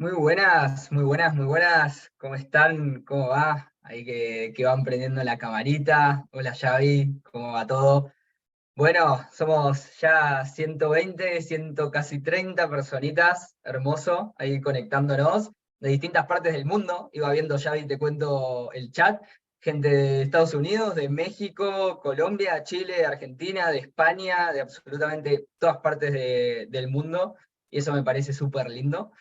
Muy buenas, muy buenas, muy buenas. ¿Cómo están? ¿Cómo va? Ahí que van prendiendo la camarita. Hola Xavi, ¿cómo va todo? Bueno, somos ya 120, casi 30 personitas, hermoso, ahí conectándonos de distintas partes del mundo. Iba viendo Xavi, te cuento el chat. Gente de Estados Unidos, de México, Colombia, Chile, Argentina, de España, de absolutamente todas partes del mundo. Y eso me parece súper lindo.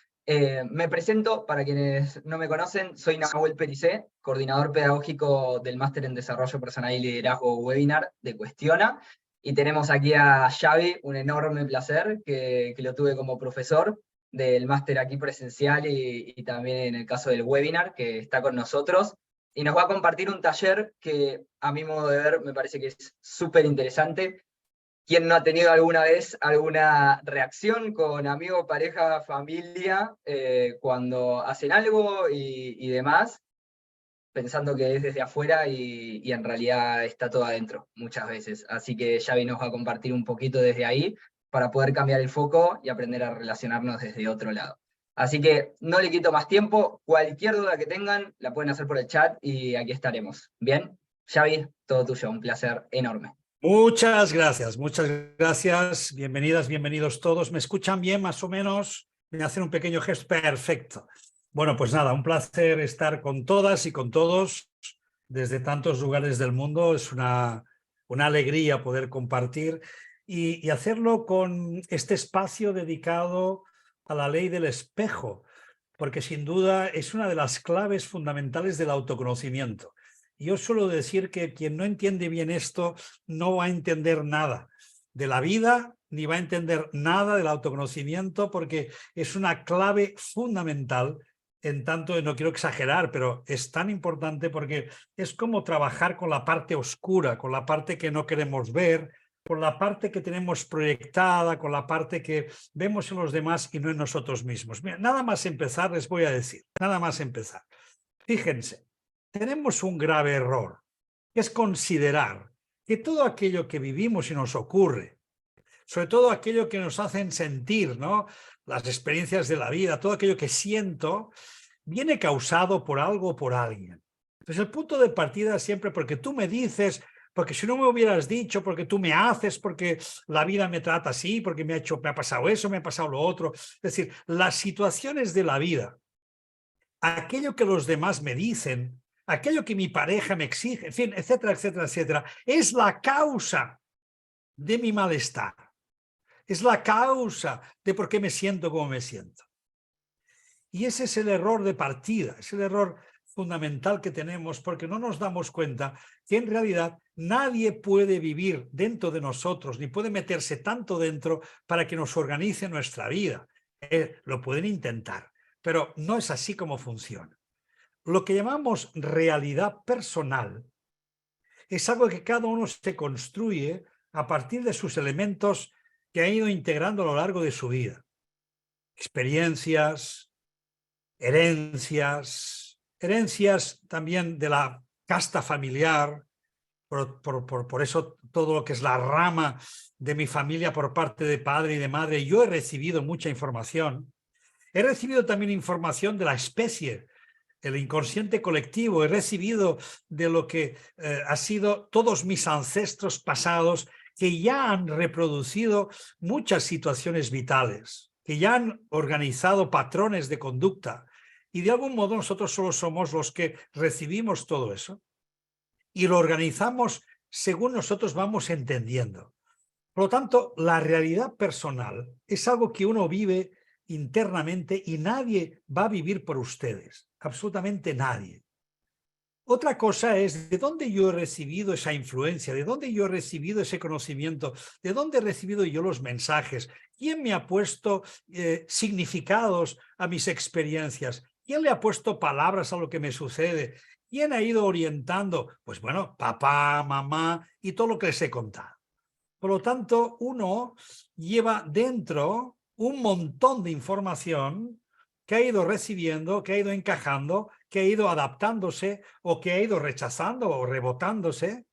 Me presento, para quienes no me conocen, soy Nahuel Pericé, coordinador pedagógico del Máster en Desarrollo Personal y Liderazgo Webinar de Cuestiona. Y tenemos aquí a Xavi, un enorme placer, que lo tuve como profesor del máster aquí presencial y también en el caso del webinar, que está con nosotros. Y nos va a compartir un taller que a mi modo de ver me parece que es súper interesante. ¿Quién no ha tenido alguna vez alguna reacción con amigo, pareja, familia, cuando hacen algo y demás? Pensando que es desde afuera y en realidad está todo adentro muchas veces. Así que Xavi nos va a compartir un poquito desde ahí para poder cambiar el foco y aprender a relacionarnos desde otro lado. Así que no le quito más tiempo, cualquier duda que tengan la pueden hacer por el chat y aquí estaremos. Bien, Xavi, todo tuyo, un placer enorme. Muchas gracias. Bienvenidas, bienvenidos todos. ¿Me escuchan bien, más o menos? Me hacen un pequeño gesto. Perfecto. Bueno, pues nada, un placer estar con todas y con todos desde tantos lugares del mundo. Es una alegría poder compartir y hacerlo con este espacio dedicado a la ley del espejo, porque sin duda es una de las claves fundamentales del autoconocimiento. Yo suelo decir que quien no entiende bien esto no va a entender nada de la vida, ni va a entender nada del autoconocimiento, porque es una clave fundamental. En tanto, no quiero exagerar, pero es tan importante porque es como trabajar con la parte oscura, con la parte que no queremos ver, con la parte que tenemos proyectada, con la parte que vemos en los demás y no en nosotros mismos. Mira, nada más empezar les voy a decir, nada más empezar. Fíjense, tenemos un grave error, que es considerar que todo aquello que vivimos y nos ocurre, sobre todo aquello que nos hacen sentir, ¿no? Las experiencias de la vida, todo aquello que siento, viene causado por algo o por alguien. Entonces el punto de partida es siempre porque tú me dices, porque si no me hubieras dicho, porque tú me haces, porque la vida me trata así, porque me ha pasado eso, me ha pasado lo otro. Es decir, las situaciones de la vida, aquello que los demás me dicen, aquello que mi pareja me exige, en fin, etcétera, etcétera, etcétera, es la causa de mi malestar. Es la causa de por qué me siento como me siento. Y ese es el error de partida, es el error fundamental que tenemos, porque no nos damos cuenta que en realidad nadie puede vivir dentro de nosotros, ni puede meterse tanto dentro para que nos organice nuestra vida. Lo pueden intentar, pero no es así como funciona. Lo que llamamos realidad personal es algo que cada uno se construye a partir de sus elementos que ha ido integrando a lo largo de su vida. Experiencias, herencias también de la casta familiar, por eso todo lo que es la rama de mi familia por parte de padre y de madre, yo he recibido mucha información. He recibido también información de la especie, el inconsciente colectivo, he recibido de lo que ha sido todos mis ancestros pasados que ya han reproducido muchas situaciones vitales, que ya han organizado patrones de conducta y de algún modo nosotros solo somos los que recibimos todo eso y lo organizamos según nosotros vamos entendiendo. Por lo tanto, la realidad personal es algo que uno vive internamente y nadie va a vivir por ustedes, absolutamente nadie. Otra cosa es de dónde yo he recibido esa influencia, de dónde yo he recibido ese conocimiento, de dónde he recibido yo los mensajes, quién me ha puesto significados a mis experiencias, quién le ha puesto palabras a lo que me sucede, quién ha ido orientando, pues bueno, papá, mamá y todo lo que les he contado. Por lo tanto, uno lleva dentro un montón de información que ha ido recibiendo, que ha ido encajando, que ha ido adaptándose o que ha ido rechazando o rebotándose,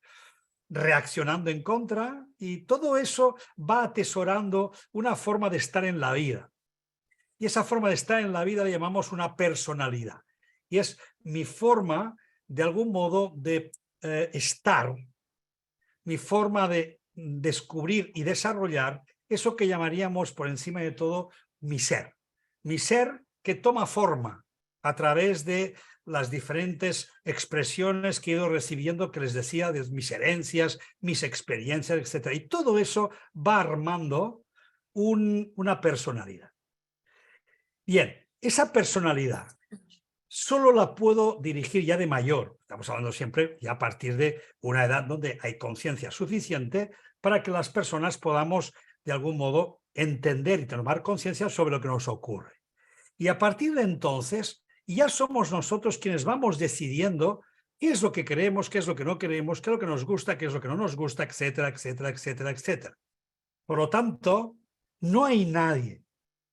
reaccionando en contra, y todo eso va atesorando una forma de estar en la vida. y esa forma de estar en la vida le llamamos una personalidad. Y es mi forma, de algún modo, de estar, mi forma de descubrir y desarrollar eso que llamaríamos, por encima de todo, mi ser. Mi ser que toma forma a través de las diferentes expresiones que he ido recibiendo, que les decía, de mis herencias, mis experiencias, etc. Y todo eso va armando una personalidad. Bien, esa personalidad solo la puedo dirigir ya de mayor. Estamos hablando siempre ya a partir de una edad donde hay conciencia suficiente para que las personas podamos, de algún modo, entender y tomar conciencia sobre lo que nos ocurre. Y a partir de entonces, ya somos nosotros quienes vamos decidiendo qué es lo que queremos, qué es lo que no queremos, qué es lo que nos gusta, qué es lo que no nos gusta, etcétera, etcétera, etcétera, etcétera. Por lo tanto, no hay nadie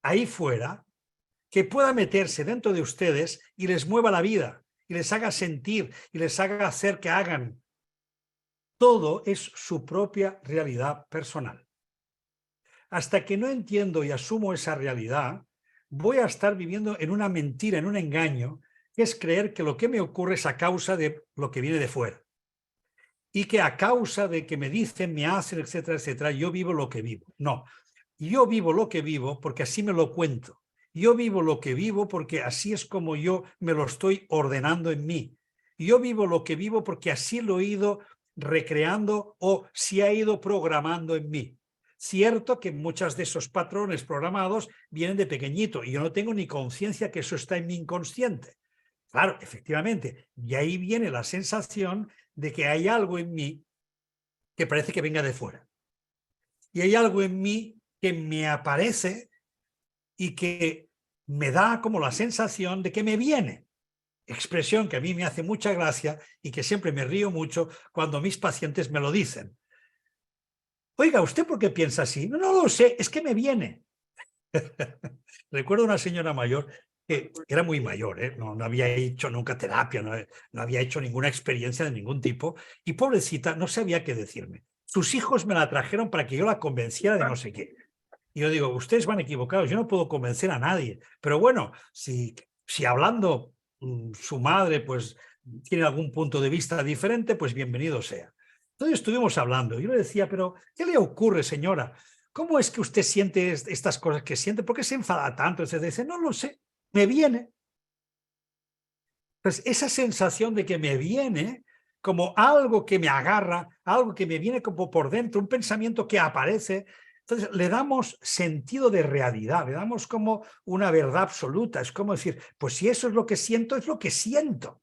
ahí fuera que pueda meterse dentro de ustedes y les mueva la vida, y les haga sentir, y les haga hacer que hagan. Todo es su propia realidad personal. Hasta que no entiendo y asumo esa realidad, voy a estar viviendo en una mentira, en un engaño, que es creer que lo que me ocurre es a causa de lo que viene de fuera. Y que a causa de que me dicen, me hacen, etcétera, etcétera, yo vivo lo que vivo. No, yo vivo lo que vivo porque así me lo cuento. Yo vivo lo que vivo porque así es como yo me lo estoy ordenando en mí. Yo vivo lo que vivo porque así lo he ido recreando o se ha ido programando en mí. Cierto que muchos de esos patrones programados vienen de pequeñito y yo no tengo ni conciencia que eso está en mi inconsciente. Claro, efectivamente, y ahí viene la sensación de que hay algo en mí que parece que venga de fuera. Y hay algo en mí que me aparece y que me da como la sensación de que me viene. Expresión que a mí me hace mucha gracia y que siempre me río mucho cuando mis pacientes me lo dicen. Oiga, ¿usted por qué piensa así? No, no lo sé, es que me viene. Recuerdo una señora mayor que era muy mayor, no había hecho nunca terapia, no había hecho ninguna experiencia de ningún tipo y pobrecita no sabía qué decirme. Sus hijos me la trajeron para que yo la convenciera de no sé qué. Y yo digo, ustedes van equivocados, yo no puedo convencer a nadie. Pero bueno, si hablando su madre pues tiene algún punto de vista diferente, pues bienvenido sea. Entonces estuvimos hablando. Yo le decía, pero ¿qué le ocurre, señora? ¿Cómo es que usted siente estas cosas que siente? ¿Por qué se enfada tanto? Entonces dice, no lo sé, me viene. Pues esa sensación de que me viene como algo que me agarra, algo que me viene como por dentro, un pensamiento que aparece. Entonces le damos sentido de realidad, le damos como una verdad absoluta. Es como decir, pues si eso es lo que siento, es lo que siento.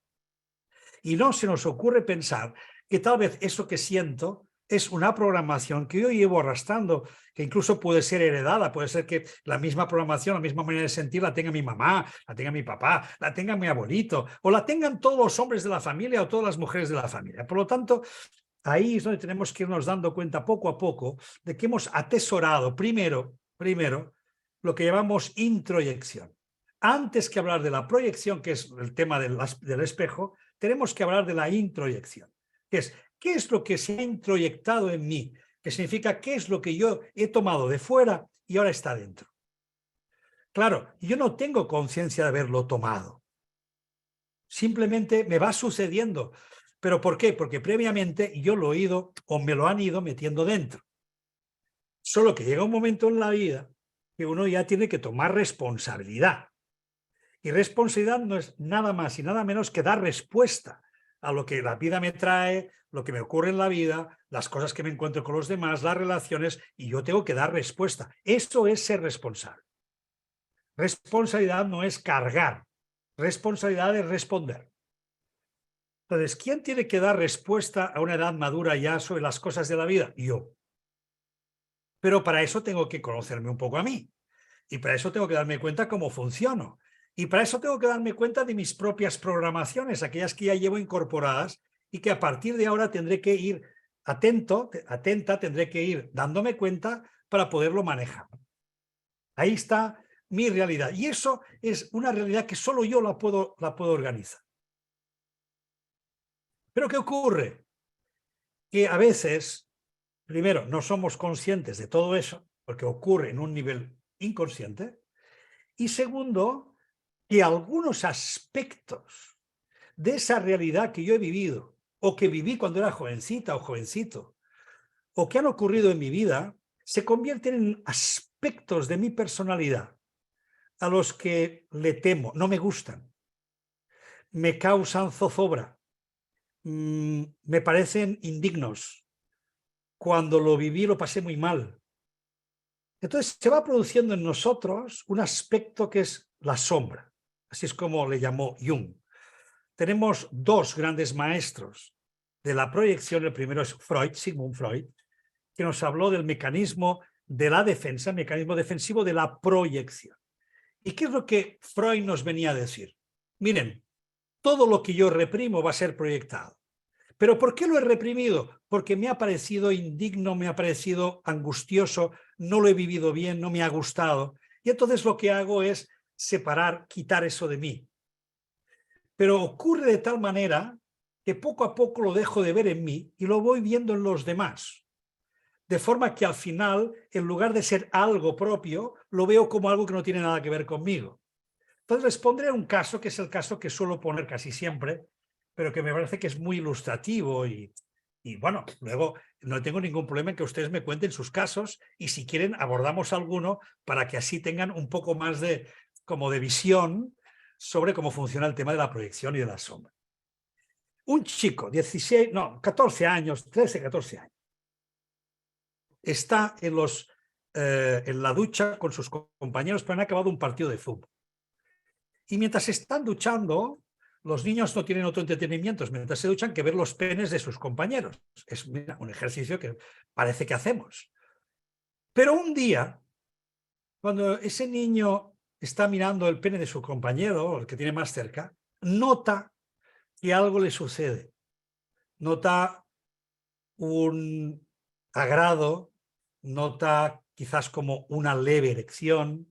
Y no se nos ocurre pensar que tal vez eso que siento es una programación que yo llevo arrastrando, que incluso puede ser heredada, puede ser que la misma programación, la misma manera de sentir la tenga mi mamá, la tenga mi papá, la tenga mi abuelito, o la tengan todos los hombres de la familia o todas las mujeres de la familia. Por lo tanto, ahí es donde tenemos que irnos dando cuenta poco a poco de que hemos atesorado primero lo que llamamos introyección. Antes que hablar de la proyección, que es el tema del espejo, tenemos que hablar de la introyección, que es qué es lo que se ha introyectado en mí, que significa qué es lo que yo he tomado de fuera y ahora está dentro. Claro, yo no tengo conciencia de haberlo tomado. Simplemente me va sucediendo. ¿Pero por qué? Porque previamente yo lo he ido o me lo han ido metiendo dentro. Solo que llega un momento en la vida que uno ya tiene que tomar responsabilidad. Y responsabilidad no es nada más y nada menos que dar respuesta a lo que la vida me trae, lo que me ocurre en la vida, las cosas que me encuentro con los demás, las relaciones, y yo tengo que dar respuesta. Eso es ser responsable. Responsabilidad no es cargar, responsabilidad es responder. Entonces, ¿quién tiene que dar respuesta a una edad madura ya sobre las cosas de la vida? Yo. Pero para eso tengo que conocerme un poco a mí. Y para eso tengo que darme cuenta cómo funciono. Y para eso tengo que darme cuenta de mis propias programaciones, aquellas que ya llevo incorporadas y que a partir de ahora tendré que ir atenta, tendré que ir dándome cuenta para poderlo manejar. Ahí está mi realidad. Y eso es una realidad que solo yo la puedo organizar. ¿Pero qué ocurre? Que a veces, primero, no somos conscientes de todo eso, porque ocurre en un nivel inconsciente, Y segundo, que algunos aspectos de esa realidad que yo he vivido, o que viví cuando era jovencita o jovencito, o que han ocurrido en mi vida, se convierten en aspectos de mi personalidad a los que le temo, no me gustan, me causan zozobra, me parecen indignos. Cuando lo viví lo pasé muy mal. Entonces se va produciendo en nosotros un aspecto que es la sombra. Así es como le llamó Jung. Tenemos dos grandes maestros de la proyección. El primero es Freud, Sigmund Freud, que nos habló del mecanismo de la defensa, mecanismo defensivo de la proyección. ¿Y qué es lo que Freud nos venía a decir? Miren, todo lo que yo reprimo va a ser proyectado. ¿Pero por qué lo he reprimido? Porque me ha parecido indigno, me ha parecido angustioso, no lo he vivido bien, no me ha gustado. Y entonces lo que hago es separar, quitar eso de mí. Pero ocurre de tal manera que poco a poco lo dejo de ver en mí y lo voy viendo en los demás. De forma que al final, en lugar de ser algo propio, lo veo como algo que no tiene nada que ver conmigo. Entonces les pondré un caso, que es el caso que suelo poner casi siempre, pero que me parece que es muy ilustrativo y bueno, luego no tengo ningún problema en que ustedes me cuenten sus casos y si quieren abordamos alguno para que así tengan un poco más como de visión sobre cómo funciona el tema de la proyección y de la sombra. Un chico, 14 años, 13, 14 años, está en la ducha con sus compañeros, pero han acabado un partido de fútbol. Y mientras están duchando, los niños no tienen otro entretenimiento mientras se duchan que ver los penes de sus compañeros. Es un ejercicio que parece que hacemos. Pero un día, cuando ese niño está mirando el pene de su compañero, el que tiene más cerca, nota que algo le sucede. Nota un agrado, nota quizás como una leve erección,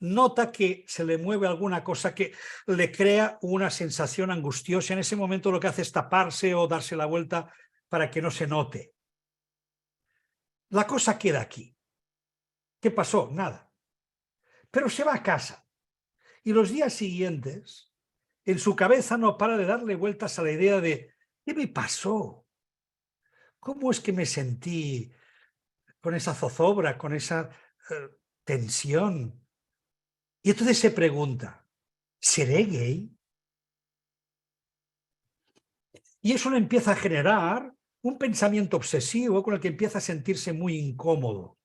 nota que se le mueve alguna cosa que le crea una sensación angustiosa. En ese momento lo que hace es taparse o darse la vuelta para que no se note. La cosa queda aquí. ¿Qué pasó? Nada. Pero se va a casa y los días siguientes en su cabeza no para de darle vueltas a la idea de ¿qué me pasó? ¿Cómo es que me sentí con esa zozobra, con esa tensión? Y entonces se pregunta, ¿seré gay? Y eso le empieza a generar un pensamiento obsesivo con el que empieza a sentirse muy incómodo.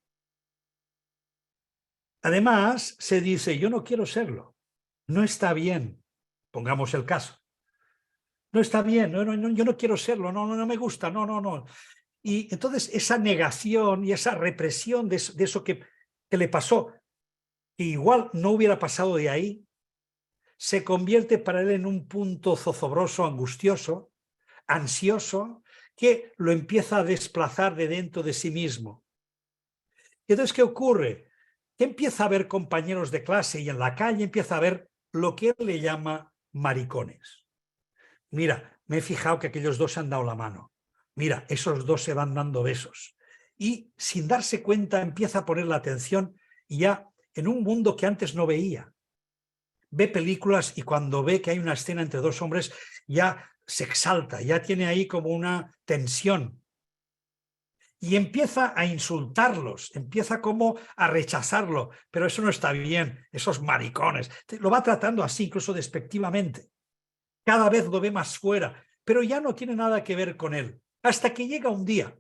Además, se dice, yo no quiero serlo, no está bien, pongamos el caso. No está bien, yo no quiero serlo, no me gusta, no. Y entonces esa negación y esa represión de eso que le pasó, que igual no hubiera pasado de ahí, se convierte para él en un punto zozobroso, angustioso, ansioso, que lo empieza a desplazar de dentro de sí mismo. Y entonces, ¿qué ocurre? Que empieza a ver compañeros de clase y en la calle empieza a ver lo que él le llama maricones. Mira, me he fijado que aquellos dos se han dado la mano. Mira, esos dos se van dando besos. Y sin darse cuenta empieza a poner la atención ya en un mundo que antes no veía. Ve películas y cuando ve que hay una escena entre dos hombres ya se exalta, ya tiene ahí como una tensión. Y empieza a insultarlos, empieza como a rechazarlo, pero eso no está bien, esos maricones. Lo va tratando así, incluso despectivamente. Cada vez lo ve más fuera, pero ya no tiene nada que ver con él. Hasta que llega un día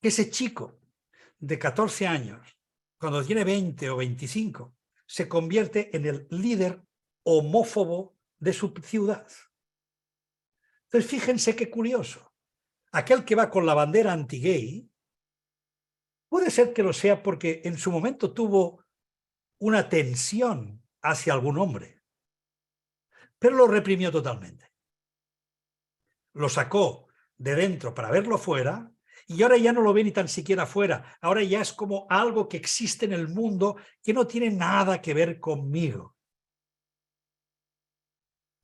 que ese chico de 14 años, cuando tiene 20 o 25, se convierte en el líder homófobo de su ciudad. Entonces, fíjense qué curioso. Aquel que va con la bandera anti-gay, puede ser que lo sea porque en su momento tuvo una tensión hacia algún hombre, pero lo reprimió totalmente. Lo sacó de dentro para verlo fuera y ahora ya no lo ve ni tan siquiera fuera. Ahora ya es como algo que existe en el mundo que no tiene nada que ver conmigo.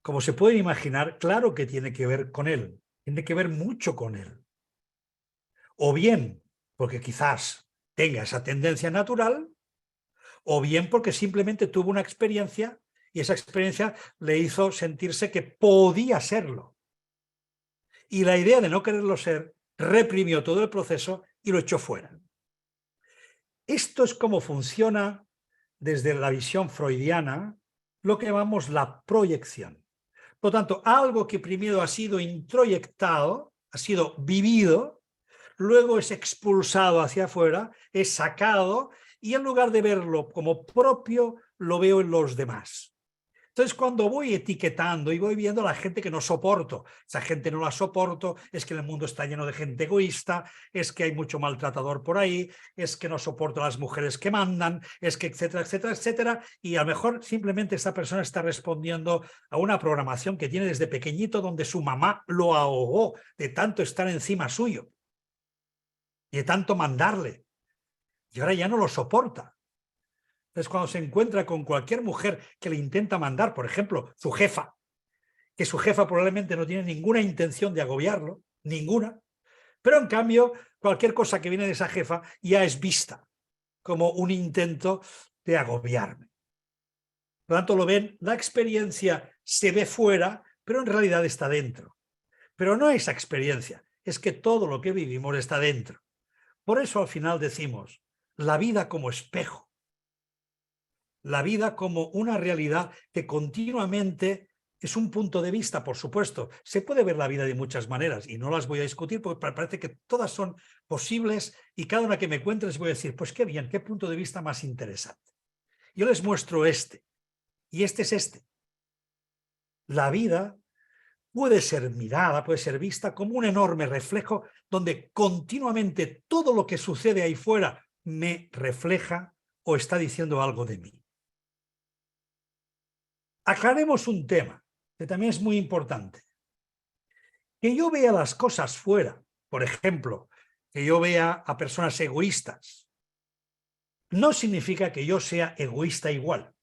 Como se pueden imaginar, claro que tiene que ver con él, tiene que ver mucho con él. O bien porque quizás tenga esa tendencia natural, o bien porque simplemente tuvo una experiencia y esa experiencia le hizo sentirse que podía serlo. Y la idea de no quererlo ser reprimió todo el proceso y lo echó fuera. Esto es cómo funciona desde la visión freudiana lo que llamamos la proyección. Por lo tanto, algo que primero ha sido introyectado, ha sido vivido, luego es expulsado hacia afuera, es sacado y en lugar de verlo como propio, lo veo en los demás. Entonces, cuando voy etiquetando y voy viendo a la gente que no soporto, esa gente no la soporto, es que el mundo está lleno de gente egoísta, es que hay mucho maltratador por ahí, es que no soporto a las mujeres que mandan, es que etcétera, etcétera, etcétera, y a lo mejor simplemente esta persona está respondiendo a una programación que tiene desde pequeñito donde su mamá lo ahogó de tanto estar encima suyo y de tanto mandarle, y ahora ya no lo soporta. Entonces, cuando se encuentra con cualquier mujer que le intenta mandar, por ejemplo, su jefa, que su jefa probablemente no tiene ninguna intención de agobiarlo, ninguna, pero en cambio, cualquier cosa que viene de esa jefa ya es vista como un intento de agobiarme. Por lo tanto, lo ven, la experiencia se ve fuera, pero en realidad está dentro. Pero no esa experiencia, es que todo lo que vivimos está dentro. Por eso al final decimos, la vida como espejo. La vida como una realidad que continuamente es un punto de vista, por supuesto. Se puede ver la vida de muchas maneras y no las voy a discutir porque parece que todas son posibles y cada una que me encuentre les voy a decir, pues qué bien, qué punto de vista más interesante. Yo les muestro este y este es este. La vida puede ser mirada, puede ser vista como un enorme reflejo donde continuamente todo lo que sucede ahí fuera me refleja o está diciendo algo de mí. Aclaremos un tema que también es muy importante. Que yo vea las cosas fuera, por ejemplo, que yo vea a personas egoístas, no significa que yo sea egoísta igual.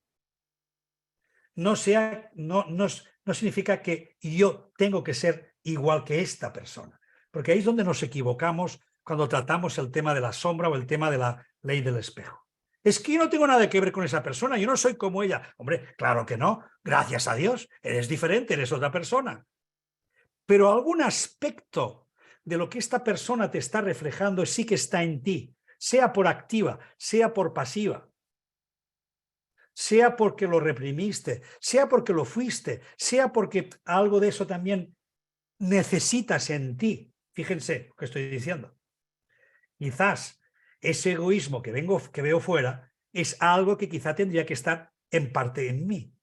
No significa que yo tengo que ser igual que esta persona. Porque ahí es donde nos equivocamos cuando tratamos el tema de la sombra o el tema de la ley del espejo. Es que yo no tengo nada que ver con esa persona, yo no soy como ella. Hombre, claro que no, gracias a Dios, eres diferente, eres otra persona. Pero algún aspecto de lo que esta persona te está reflejando sí que está en ti, sea por activa, sea por pasiva, sea porque lo reprimiste, sea porque lo fuiste, sea porque algo de eso también necesitas en ti. Fíjense lo que estoy diciendo. Quizás ese egoísmo que veo fuera es algo que quizá tendría que estar en parte en mí.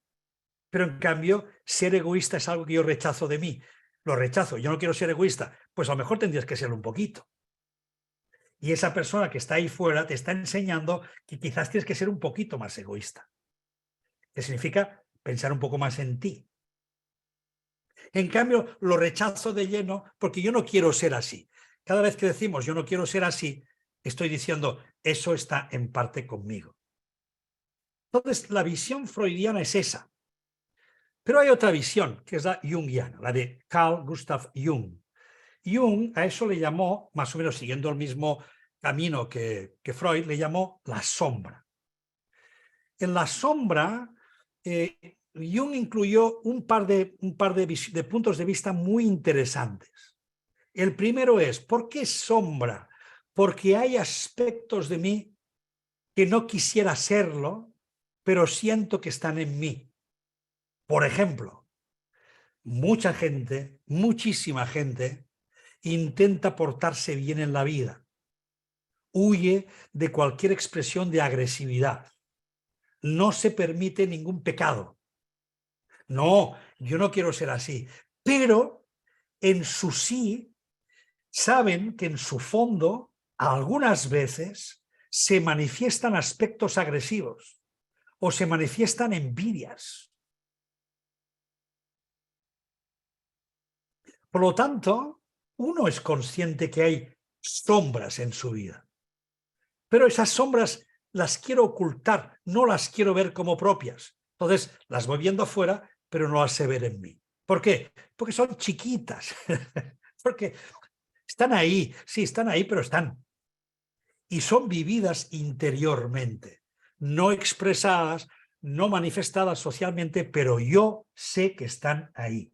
Pero en cambio, ser egoísta es algo que yo rechazo de mí. Lo rechazo, yo no quiero ser egoísta. Pues a lo mejor tendrías que serlo un poquito. Y esa persona que está ahí fuera te está enseñando que quizás tienes que ser un poquito más egoísta. Que significa pensar un poco más en ti. En cambio, lo rechazo de lleno porque yo no quiero ser así. Cada vez que decimos yo no quiero ser así, estoy diciendo eso está en parte conmigo. Entonces, la visión freudiana es esa. Pero hay otra visión, que es la junguiana, la de Carl Gustav Jung. Jung a eso le llamó, más o menos siguiendo el mismo camino que Freud, le llamó la sombra. En la sombra, Jung incluyó un par de puntos de vista muy interesantes. El primero es, ¿por qué sombra? Porque hay aspectos de mí que no quisiera serlo, pero siento que están en mí. Por ejemplo, mucha gente, muchísima gente, intenta portarse bien en la vida. Huye de cualquier expresión de agresividad. No se permite ningún pecado. No, yo no quiero ser así. Pero en su sí, saben que en su fondo, algunas veces, se manifiestan aspectos agresivos o se manifiestan envidias. Por lo tanto, uno es consciente que hay sombras en su vida. Pero esas sombras las quiero ocultar, no las quiero ver como propias. Entonces, las voy viendo afuera, pero no las sé ver en mí. ¿Por qué? Porque son chiquitas. Porque están ahí, sí, están ahí, pero están. Y son vividas interiormente. no expresadas, no manifestadas socialmente, pero yo sé que están ahí.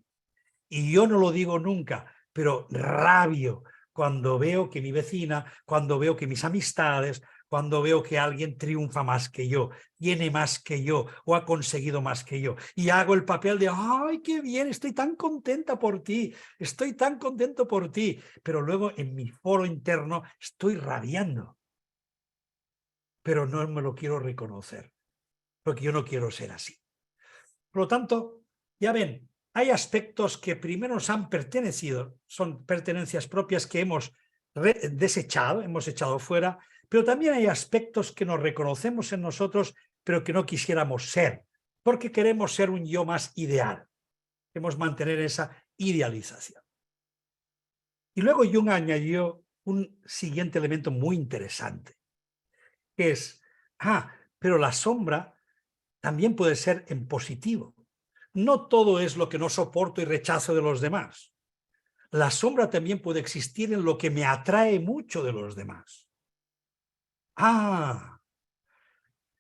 Y yo no lo digo nunca, pero rabio cuando veo que mi vecina, cuando veo que mis amistades, cuando veo que alguien triunfa más que yo, tiene más que yo o ha conseguido más que yo. Y hago el papel de, ¡ay, qué bien! Estoy tan contenta por ti, estoy tan contento por ti. Pero luego en mi foro interno estoy rabiando. Pero no me lo quiero reconocer, porque yo no quiero ser así. Por lo tanto, ya ven, hay aspectos que primero nos han pertenecido, son pertenencias propias que hemos desechado, hemos echado fuera, pero también hay aspectos que nos reconocemos en nosotros, pero que no quisiéramos ser, porque queremos ser un yo más ideal. Queremos mantener esa idealización. Y luego Jung añadió un siguiente elemento muy interesante, que es, pero la sombra también puede ser en positivo. No todo es lo que no soporto y rechazo de los demás. La sombra también puede existir en lo que me atrae mucho de los demás.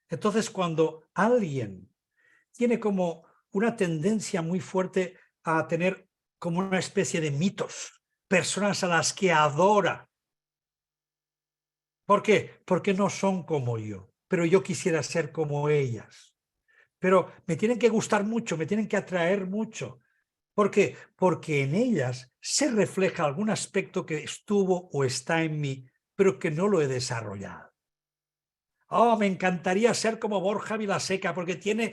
Entonces cuando alguien tiene como una tendencia muy fuerte a tener como una especie de mitos, personas a las que adora. ¿Por qué? Porque no son como yo, pero yo quisiera ser como ellas. Pero me tienen que gustar mucho, me tienen que atraer mucho. ¿Por qué? Porque en ellas se refleja algún aspecto que estuvo o está en mí, pero que no lo he desarrollado. Me encantaría ser como Borja Vilaseca, porque tiene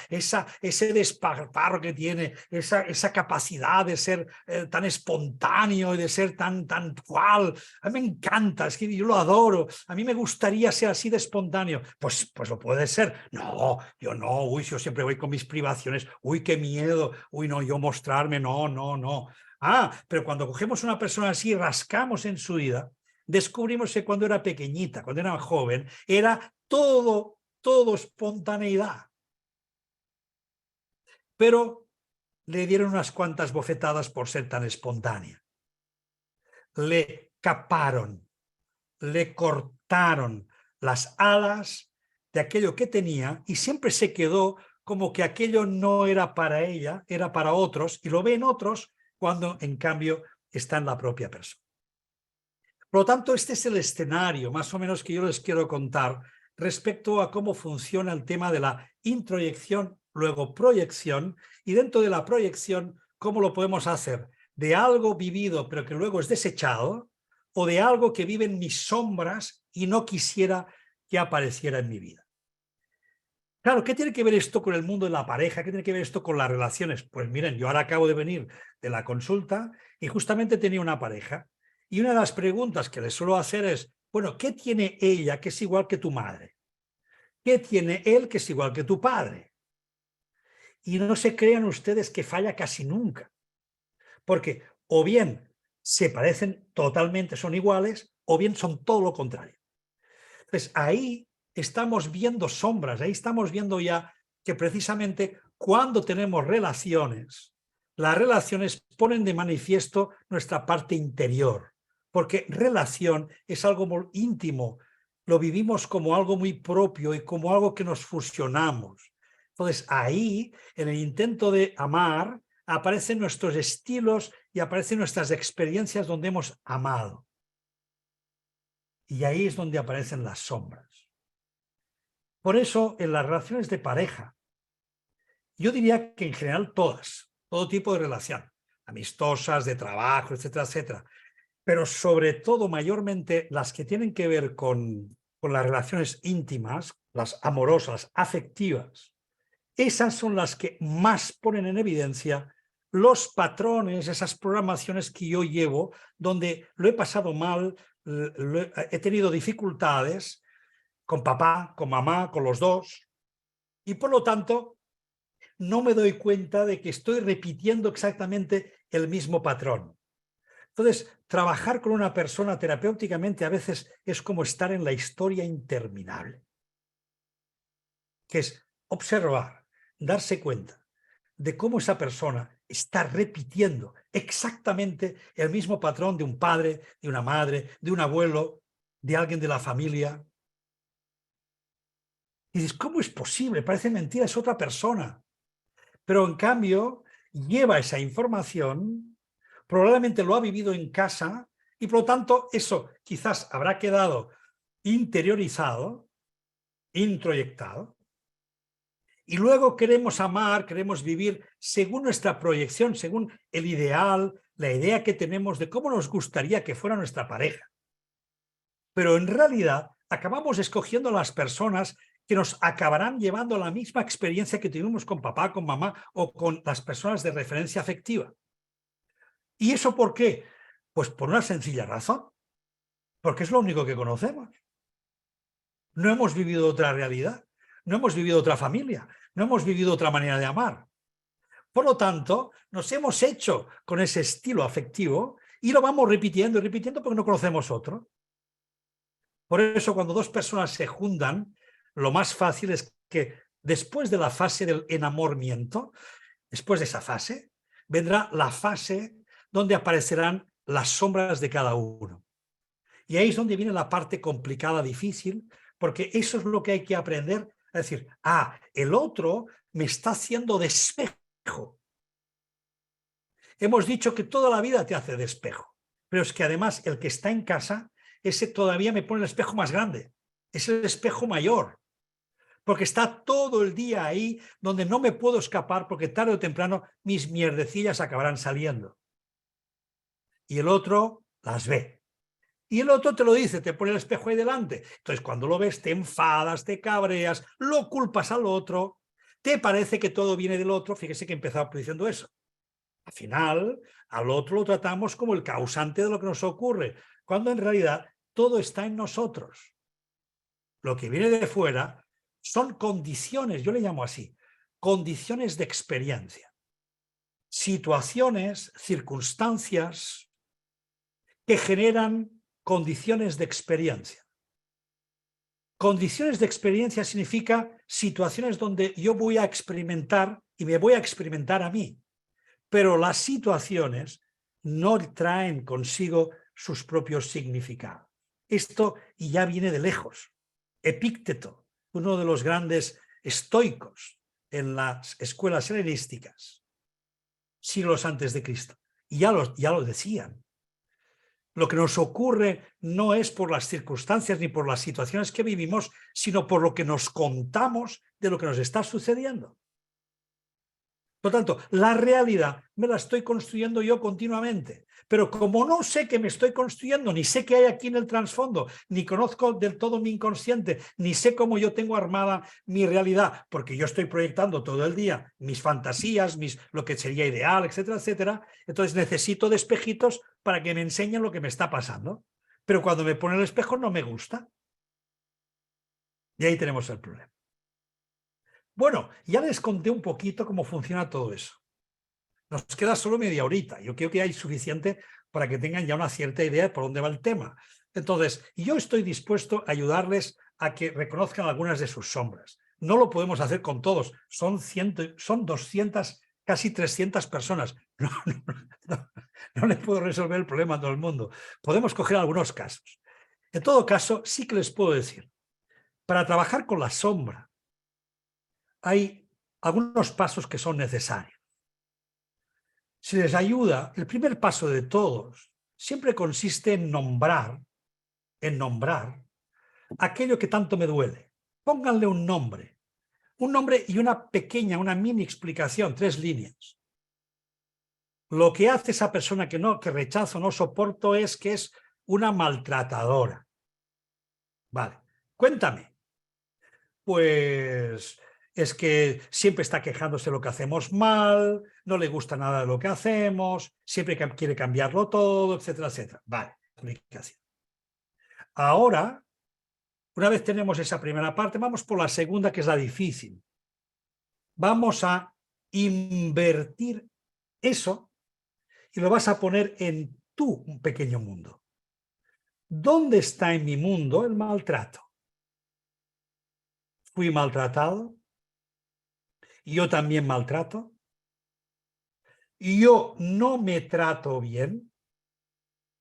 ese desparpajo que tiene, esa capacidad de ser tan espontáneo y de ser tan cual. A mí me encanta, es que yo lo adoro. A mí me gustaría ser así de espontáneo. Pues lo puede ser. No, yo no. Uy, yo siempre voy con mis privaciones. Uy, qué miedo. Uy, no, yo mostrarme. No, no, no. Pero cuando cogemos una persona así, rascamos en su vida, descubrimos que cuando era pequeñita, cuando era joven, era todo espontaneidad. Pero le dieron unas cuantas bofetadas por ser tan espontánea. Le caparon, le cortaron las alas de aquello que tenía y siempre se quedó como que aquello no era para ella, era para otros, y lo ven otros cuando en cambio está en la propia persona. Por lo tanto, este es el escenario más o menos que yo les quiero contar respecto a cómo funciona el tema de la introyección, luego proyección, y dentro de la proyección, cómo lo podemos hacer de algo vivido pero que luego es desechado, o de algo que vive en mis sombras y no quisiera que apareciera en mi vida. Claro, ¿qué tiene que ver esto con el mundo de la pareja? ¿Qué tiene que ver esto con las relaciones? Pues miren, yo ahora acabo de venir de la consulta y justamente tenía una pareja. Y una de las preguntas que le suelo hacer es, bueno, ¿qué tiene ella que es igual que tu madre? ¿Qué tiene él que es igual que tu padre? Y no se crean ustedes que falla casi nunca. Porque o bien se parecen totalmente, son iguales, o bien son todo lo contrario. Entonces ahí estamos viendo sombras, ahí estamos viendo ya que precisamente cuando tenemos relaciones, las relaciones ponen de manifiesto nuestra parte interior, porque relación es algo muy íntimo, lo vivimos como algo muy propio y como algo que nos fusionamos. Entonces ahí, en el intento de amar, aparecen nuestros estilos y aparecen nuestras experiencias donde hemos amado. Y ahí es donde aparecen las sombras. Por eso, en las relaciones de pareja, yo diría que en general todas, todo tipo de relación, amistosas, de trabajo, etcétera, etcétera, pero sobre todo mayormente las que tienen que ver con las relaciones íntimas, las amorosas, afectivas, esas son las que más ponen en evidencia los patrones, esas programaciones que yo llevo, donde lo he pasado mal, he tenido dificultades con papá, con mamá, con los dos, y por lo tanto no me doy cuenta de que estoy repitiendo exactamente el mismo patrón. Entonces, trabajar con una persona terapéuticamente a veces es como estar en la historia interminable, que es observar, darse cuenta de cómo esa persona está repitiendo exactamente el mismo patrón de un padre, de una madre, de un abuelo, de alguien de la familia. Y dices, ¿cómo es posible? Parece mentira, es otra persona. Pero en cambio, lleva esa información, probablemente lo ha vivido en casa y por lo tanto eso quizás habrá quedado interiorizado, introyectado. Y luego queremos amar, queremos vivir según nuestra proyección, según el ideal, la idea que tenemos de cómo nos gustaría que fuera nuestra pareja. Pero en realidad acabamos escogiendo las personas que nos acabarán llevando a la misma experiencia que tuvimos con papá, con mamá o con las personas de referencia afectiva. ¿Y eso por qué? Pues por una sencilla razón, porque es lo único que conocemos. No hemos vivido otra realidad, no hemos vivido otra familia, no hemos vivido otra manera de amar. Por lo tanto, nos hemos hecho con ese estilo afectivo y lo vamos repitiendo y repitiendo porque no conocemos otro. Por eso, cuando dos personas se juntan, lo más fácil es que después de la fase del enamoramiento, después de esa fase, vendrá la fase donde aparecerán las sombras de cada uno. Y ahí es donde viene la parte complicada, difícil, porque eso es lo que hay que aprender. Es decir, el otro me está haciendo de espejo. Hemos dicho que toda la vida te hace de espejo, pero es que además el que está en casa, ese todavía me pone el espejo más grande, es el espejo mayor, porque está todo el día ahí donde no me puedo escapar porque tarde o temprano mis mierdecillas acabarán saliendo. Y el otro las ve. Y el otro te lo dice, te pone el espejo ahí delante. Entonces cuando lo ves te enfadas, te cabreas, lo culpas al otro, te parece que todo viene del otro. Fíjese que empezaba diciendo eso. Al final, al otro lo tratamos como el causante de lo que nos ocurre, cuando en realidad todo está en nosotros. Lo que viene de fuera son condiciones, yo le llamo así, condiciones de experiencia, situaciones, circunstancias que generan condiciones de experiencia. Condiciones de experiencia significa situaciones donde yo voy a experimentar y me voy a experimentar a mí. Pero las situaciones no traen consigo sus propios significados. Esto y ya viene de lejos. Epícteto, uno de los grandes estoicos en las escuelas helenísticas, siglos antes de Cristo, y ya lo decían. Lo que nos ocurre no es por las circunstancias ni por las situaciones que vivimos, sino por lo que nos contamos de lo que nos está sucediendo. Por lo tanto, la realidad me la estoy construyendo yo continuamente. Pero como no sé qué me estoy construyendo, ni sé qué hay aquí en el trasfondo, ni conozco del todo mi inconsciente, ni sé cómo yo tengo armada mi realidad, porque yo estoy proyectando todo el día mis fantasías, lo que sería ideal, etcétera, etcétera, entonces necesito de espejitos para que me enseñen lo que me está pasando. Pero cuando me pone el espejo no me gusta. Y ahí tenemos el problema. Bueno, ya les conté un poquito cómo funciona todo eso. Nos queda solo media horita. Yo creo que hay suficiente para que tengan ya una cierta idea de por dónde va el tema. Entonces, yo estoy dispuesto a ayudarles a que reconozcan algunas de sus sombras. No lo podemos hacer con todos. Son 200, casi 300 personas. No le puedo resolver el problema a todo el mundo. Podemos coger algunos casos. En todo caso, sí que les puedo decir, para trabajar con la sombra hay algunos pasos que son necesarios. Si les ayuda, el primer paso de todos siempre consiste en nombrar aquello que tanto me duele. Pónganle un nombre y una mini explicación, 3 líneas. Lo que hace esa persona que rechazo, no soporto, es que es una maltratadora. Vale, cuéntame. Pues es que siempre está quejándose de lo que hacemos mal, no le gusta nada de lo que hacemos, siempre quiere cambiarlo todo, etcétera, etcétera. Vale, explicación. Ahora, una vez tenemos esa primera parte, vamos por la segunda, que es la difícil. Vamos a invertir eso y lo vas a poner en tu pequeño mundo. ¿Dónde está en mi mundo el maltrato? ¿Fui maltratado? ¿Yo también maltrato? ¿Yo no me trato bien?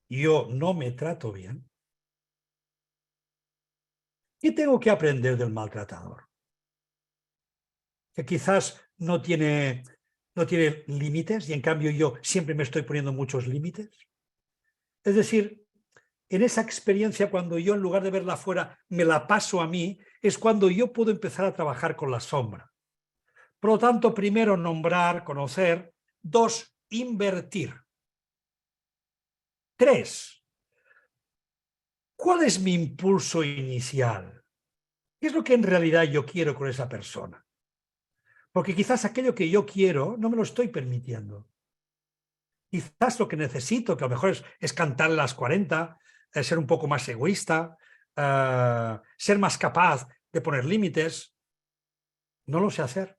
¿Yo no me trato bien? ¿Qué tengo que aprender del maltratador? que quizás no tiene límites y en cambio yo siempre me estoy poniendo muchos límites. Es decir, en esa experiencia, cuando yo en lugar de verla afuera me la paso a mí, es cuando yo puedo empezar a trabajar con la sombra. Por lo tanto, primero, nombrar, conocer. 2, invertir. 3, ¿cuál es mi impulso inicial? ¿Qué es lo que en realidad yo quiero con esa persona? Porque quizás aquello que yo quiero no me lo estoy permitiendo. Quizás lo que necesito, que a lo mejor es cantarle las 40, ser un poco más egoísta, ser más capaz de poner límites. No lo sé hacer.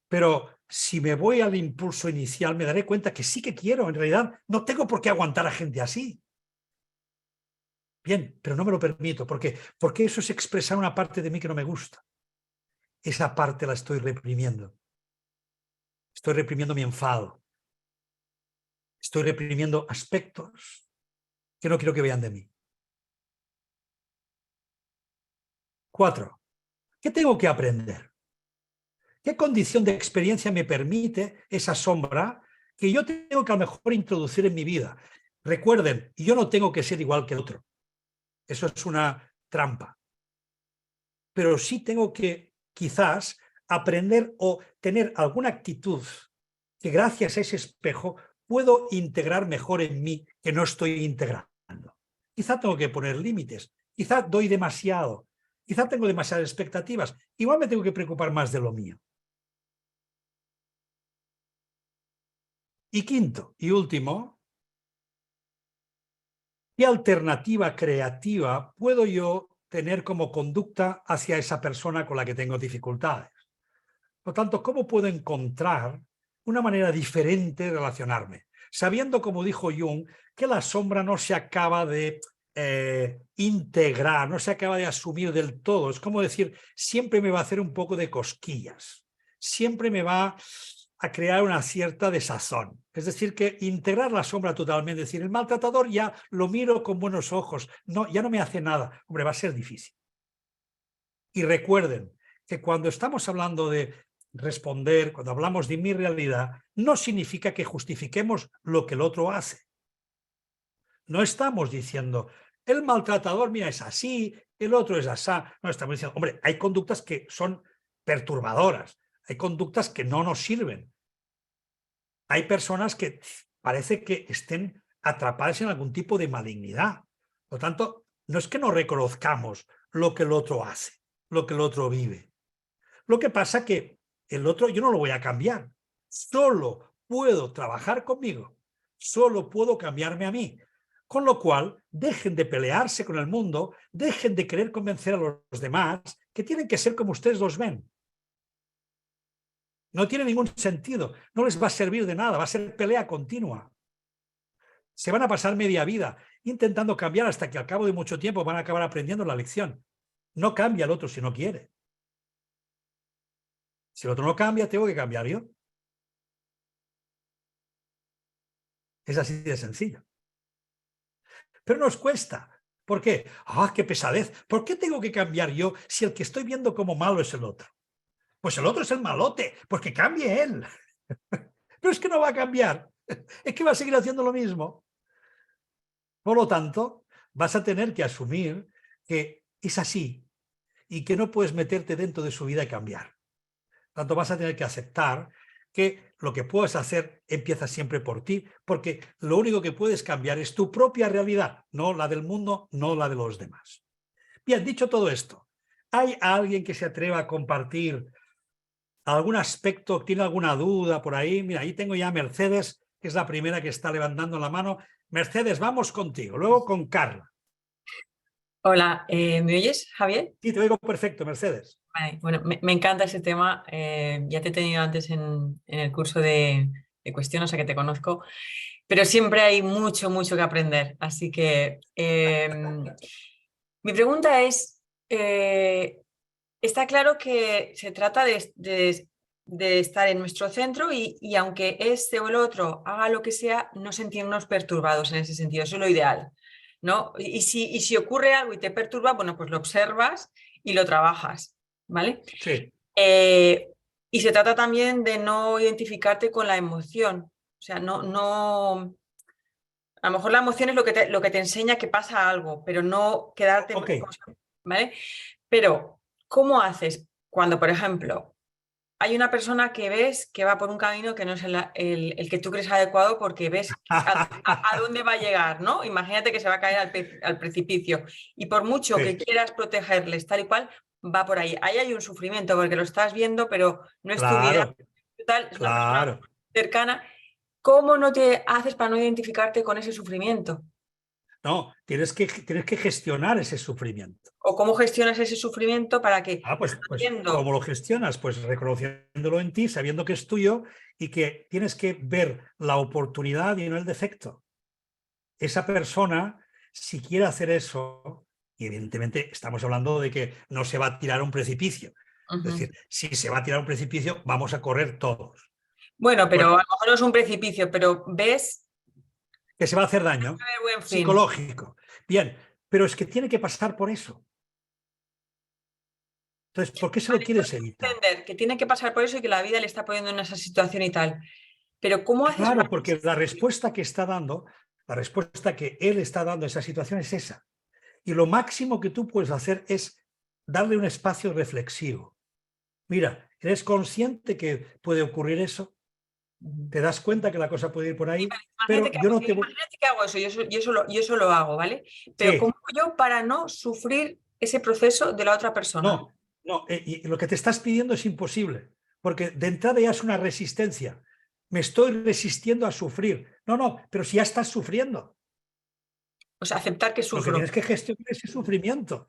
Pero si me voy al impulso inicial, me daré cuenta que sí que quiero. En realidad, no tengo por qué aguantar a gente así. Bien, pero no me lo permito. ¿Por qué? Porque eso es expresar una parte de mí que no me gusta. Esa parte la estoy reprimiendo. Estoy reprimiendo mi enfado. Estoy reprimiendo aspectos que no quiero que vean de mí. 4, ¿qué tengo que aprender? ¿Qué condición de experiencia me permite esa sombra que yo tengo que a lo mejor introducir en mi vida? Recuerden, yo no tengo que ser igual que el otro. Eso es una trampa. Pero sí tengo que quizás aprender o tener alguna actitud que gracias a ese espejo puedo integrar mejor en mí que no estoy integrando. Quizá tengo que poner límites, quizá doy demasiado, quizá tengo demasiadas expectativas. Igual me tengo que preocupar más de lo mío. Y 5 y último, ¿qué alternativa creativa puedo yo tener como conducta hacia esa persona con la que tengo dificultades? Por lo tanto, ¿cómo puedo encontrar una manera diferente de relacionarme? Sabiendo, como dijo Jung, que la sombra no se acaba de integrar, no se acaba de asumir del todo. Es como decir, siempre me va a hacer un poco de cosquillas, siempre me va a crear una cierta desazón. Es decir, que integrar la sombra totalmente, es decir, el maltratador ya lo miro con buenos ojos, no, ya no me hace nada. Hombre, va a ser difícil. Y recuerden que cuando estamos hablando de responder, cuando hablamos de mi realidad, no significa que justifiquemos lo que el otro hace. No estamos diciendo, el maltratador, mira, es así, el otro es asá. No, estamos diciendo, hombre, hay conductas que son perturbadoras, hay conductas que no nos sirven. Hay personas que parece que estén atrapadas en algún tipo de malignidad. Por lo tanto, no es que no reconozcamos lo que el otro hace, lo que el otro vive. Lo que pasa que el otro yo no lo voy a cambiar. Solo puedo trabajar conmigo. Solo puedo cambiarme a mí. Con lo cual, dejen de pelearse con el mundo, dejen de querer convencer a los demás que tienen que ser como ustedes los ven. No tiene ningún sentido, no les va a servir de nada, va a ser pelea continua. Se van a pasar media vida intentando cambiar hasta que al cabo de mucho tiempo van a acabar aprendiendo la lección. No cambia el otro si no quiere. Si el otro no cambia, tengo que cambiar yo. Es así de sencillo. Pero nos cuesta. ¿Por qué? ¡Ah, qué pesadez! ¿Por qué tengo que cambiar yo si el que estoy viendo como malo es el otro? Pues el otro es el malote, pues que cambie él. Pero es que no va a cambiar. Es que va a seguir haciendo lo mismo. Por lo tanto, vas a tener que asumir que es así y que no puedes meterte dentro de su vida y cambiar. Por tanto, vas a tener que aceptar que lo que puedes hacer empieza siempre por ti, porque lo único que puedes cambiar es tu propia realidad, no la del mundo, no la de los demás. Bien, dicho todo esto, ¿hay alguien que se atreva a compartir algún aspecto, tiene alguna duda por ahí? Mira, ahí tengo ya a Mercedes, que es la primera que está levantando la mano. Mercedes, vamos contigo, luego con Carla. Hola, ¿me oyes, Javier? Sí, te oigo perfecto, Mercedes. Vale, bueno, me encanta ese tema. Ya te he tenido antes en el curso de cuestión, o sea que te conozco, pero siempre hay mucho, mucho que aprender. Así que mi pregunta es, está claro que se trata de estar en nuestro centro y aunque este o el otro haga lo que sea, no sentirnos perturbados en ese sentido. Eso es lo ideal, ¿no? Y si ocurre algo y te perturba, bueno, pues lo observas y lo trabajas, ¿vale? Sí. Y se trata también de no identificarte con la emoción. O sea, no. A lo mejor la emoción es lo que te enseña que pasa algo, pero no quedarte. Ok, ¿Vale? Pero, ¿cómo haces cuando, por ejemplo, hay una persona que ves que va por un camino que no es el que tú crees adecuado porque ves a dónde va a llegar, ¿no? Imagínate que se va a caer al precipicio y por mucho que sí, quieras protegerles tal y cual, va por ahí. Ahí hay un sufrimiento porque lo estás viendo, pero no es tu vida, claro, tal, es una persona claro. cercana. ¿Cómo no te haces para no identificarte con ese sufrimiento? No, tienes que gestionar ese sufrimiento. ¿O cómo gestionas ese sufrimiento para que, Pues, viendo, ¿cómo lo gestionas? Pues reconociéndolo en ti, sabiendo que es tuyo y que tienes que ver la oportunidad y no el defecto. Esa persona, si quiere hacer eso, y evidentemente estamos hablando de que no se va a tirar a un precipicio. Es decir, si se va a tirar a un precipicio, vamos a correr todos. bueno, pero a lo Bueno, mejor no es un precipicio, pero ves que se va a hacer daño el buen fin. psicológico. Bien, pero es que tiene que pasar por eso. Entonces, ¿por qué se lo Vale, quieres evitar? entender que tiene que pasar por eso y que la vida le está poniendo en esa situación y tal. Pero ¿cómo haces Claro, para... porque la respuesta que está dando, la respuesta que él está dando a esa situación es esa. Y lo máximo que tú puedes hacer es darle un espacio reflexivo. Mira, ¿eres consciente que puede ocurrir eso? ¿Te das cuenta que la cosa puede ir por Sí, ahí? vale, imagínate Pero que, yo no te voy... imagínate que hago eso, y eso lo hago, ¿vale? Pero ¿cómo Sí, hago yo para no sufrir ese proceso de la otra persona? no, no. Y lo que te estás pidiendo es imposible, porque de entrada ya es una resistencia. Me estoy resistiendo a sufrir. No, no, pero si ya estás sufriendo, O sea, aceptar que lo que sufro. tienes que gestionar es ese sufrimiento.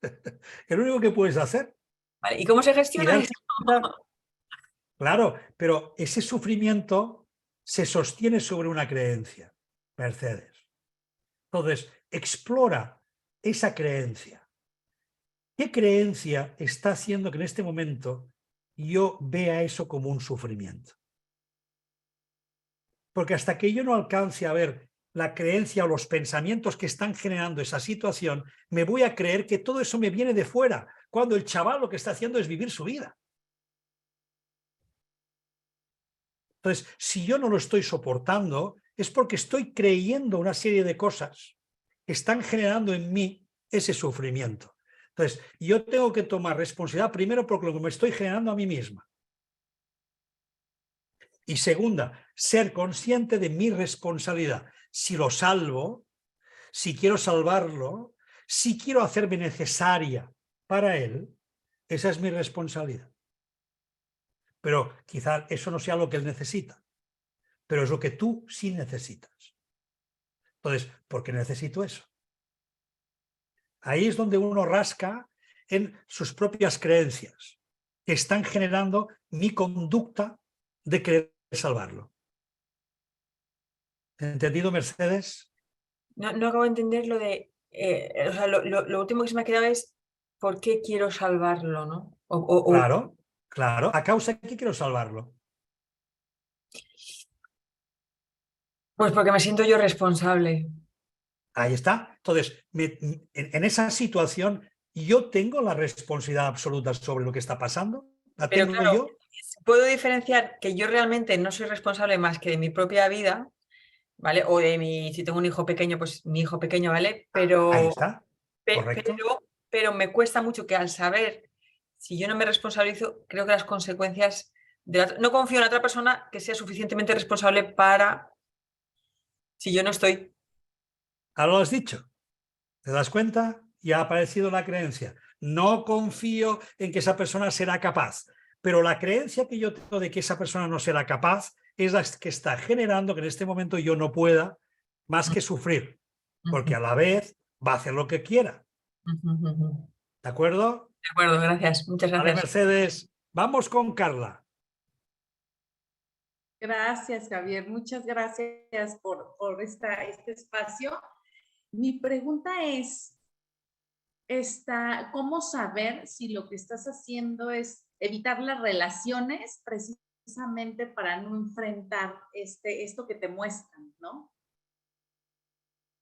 Es lo único que puedes hacer. ¿Vale? ¿Y cómo se Y gestiona eso? darte cuenta, claro, pero ese sufrimiento se sostiene sobre una creencia, Mercedes. Entonces, explora esa creencia. ¿Qué creencia está haciendo que en este momento yo vea eso como un sufrimiento? Porque hasta que yo no alcance a ver la creencia o los pensamientos que están generando esa situación, me voy a creer que todo eso me viene de fuera, cuando el chaval lo que está haciendo es vivir su vida. Entonces, si yo no lo estoy soportando, es porque estoy creyendo una serie de cosas que están generando en mí ese sufrimiento. Entonces, yo tengo que tomar responsabilidad primero por lo que me estoy generando a mí misma. Y segunda, ser consciente de mi responsabilidad. Si lo salvo, si quiero salvarlo, si quiero hacerme necesaria para él, esa es mi responsabilidad. Pero quizá eso no sea lo que él necesita, pero es lo que tú sí necesitas. Entonces, ¿por qué necesito eso? Ahí es donde uno rasca en sus propias creencias, que están generando mi conducta de querer salvarlo. ¿Entendido, Mercedes? No acabo de entender lo de... o sea, lo último que se me ha quedado es ¿por qué quiero salvarlo, no? Claro, claro. ¿A causa de qué quiero salvarlo? Pues porque me siento yo responsable. Ahí está. Entonces, en esa situación, yo tengo la responsabilidad absoluta sobre lo que está pasando. ¿La Pero tengo claro, yo? puedo diferenciar que yo realmente no soy responsable más que de mi propia vida, ¿vale? O de si tengo un hijo pequeño, pues mi hijo pequeño, ¿vale? Ahí está. Pe- Correcto. pero, pero me cuesta mucho que al saber, si yo no me responsabilizo, creo que las consecuencias no confío en otra persona que sea suficientemente responsable para si yo no estoy. Ahora lo has dicho. ¿Te das cuenta? Ya ha aparecido la creencia. No confío en que esa persona será capaz. Pero la creencia que yo tengo de que esa persona no será capaz es la que está generando que en este momento yo no pueda más que sufrir. Porque Ujú, a la vez va a hacer lo que quiera. ujú, ujú. ¿De acuerdo? De acuerdo, gracias, muchas Vale, gracias. Mercedes. Vamos con Carla. Gracias, Javier. Muchas gracias por este espacio. Mi pregunta es, ¿cómo saber si lo que estás haciendo es evitar las relaciones precisamente para no enfrentar esto que te muestran, ¿no?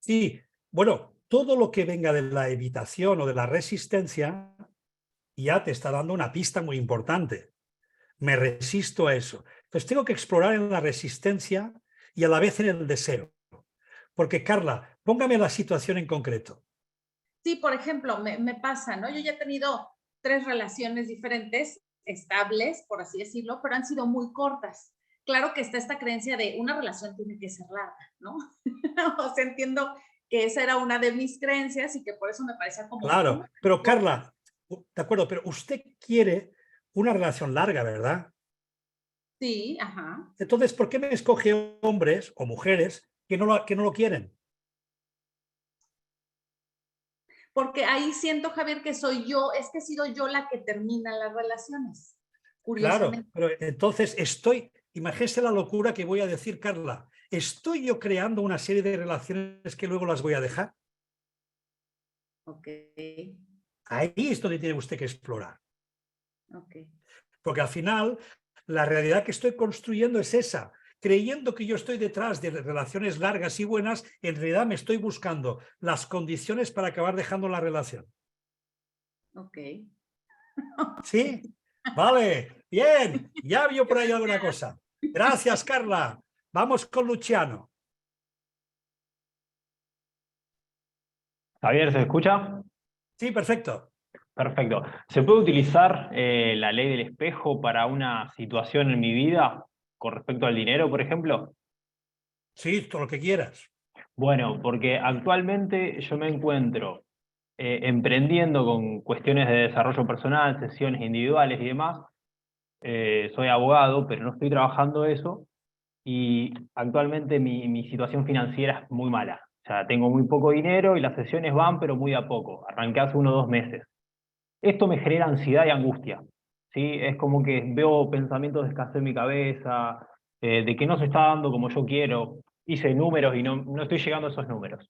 Sí, bueno, todo lo que venga de la evitación o de la resistencia ya te está dando una pista muy importante. Me resisto a eso. Entonces tengo que explorar en la resistencia y a la vez en el deseo. Porque, Carla, póngame la situación en concreto. Sí, por ejemplo, me pasa, ¿no? Yo ya he tenido 3 relaciones diferentes, estables, por así decirlo, pero han sido muy cortas. Claro que está esta creencia de una relación tiene que ser larga, ¿no? O sea, entiendo que esa era una de mis creencias y que por eso me parecía como Claro, pero corta. Carla, de acuerdo, pero usted quiere una relación larga, ¿verdad? Sí, ajá. Entonces, ¿por qué me escoge hombres o mujeres que no lo quieren? Porque ahí siento, Javier, que soy yo, es que he sido yo la que termina las relaciones, Claro, curiosamente. pero entonces imagínese la locura que voy a decir, Carla, ¿estoy yo creando una serie de relaciones que luego las voy a dejar? Ok, Ahí es donde tiene usted que explorar. ok. Porque al final, la realidad que estoy construyendo es esa. Creyendo que yo estoy detrás de relaciones largas y buenas, en realidad me estoy buscando las condiciones para acabar dejando la relación. Ok. ¿Sí? Vale, bien. Ya vio por ahí alguna cosa. Gracias, Carla. Vamos con Luciano. Javier, ¿se escucha? Sí, perfecto. Perfecto. ¿Se puede utilizar la ley del espejo para una situación en mi vida con respecto al dinero, por ejemplo? Sí, todo lo que quieras. Bueno, porque actualmente yo me encuentro emprendiendo con cuestiones de desarrollo personal, sesiones individuales y demás. Soy abogado, pero no estoy trabajando eso y actualmente mi situación financiera es muy mala. O sea, tengo muy poco dinero y las sesiones van, pero muy a poco. Arranqué hace 1 o 2 meses. Esto me genera ansiedad y angustia, ¿sí? Es como que veo pensamientos de escasez en mi cabeza, de que no se está dando como yo quiero. Hice números y no estoy llegando a esos números.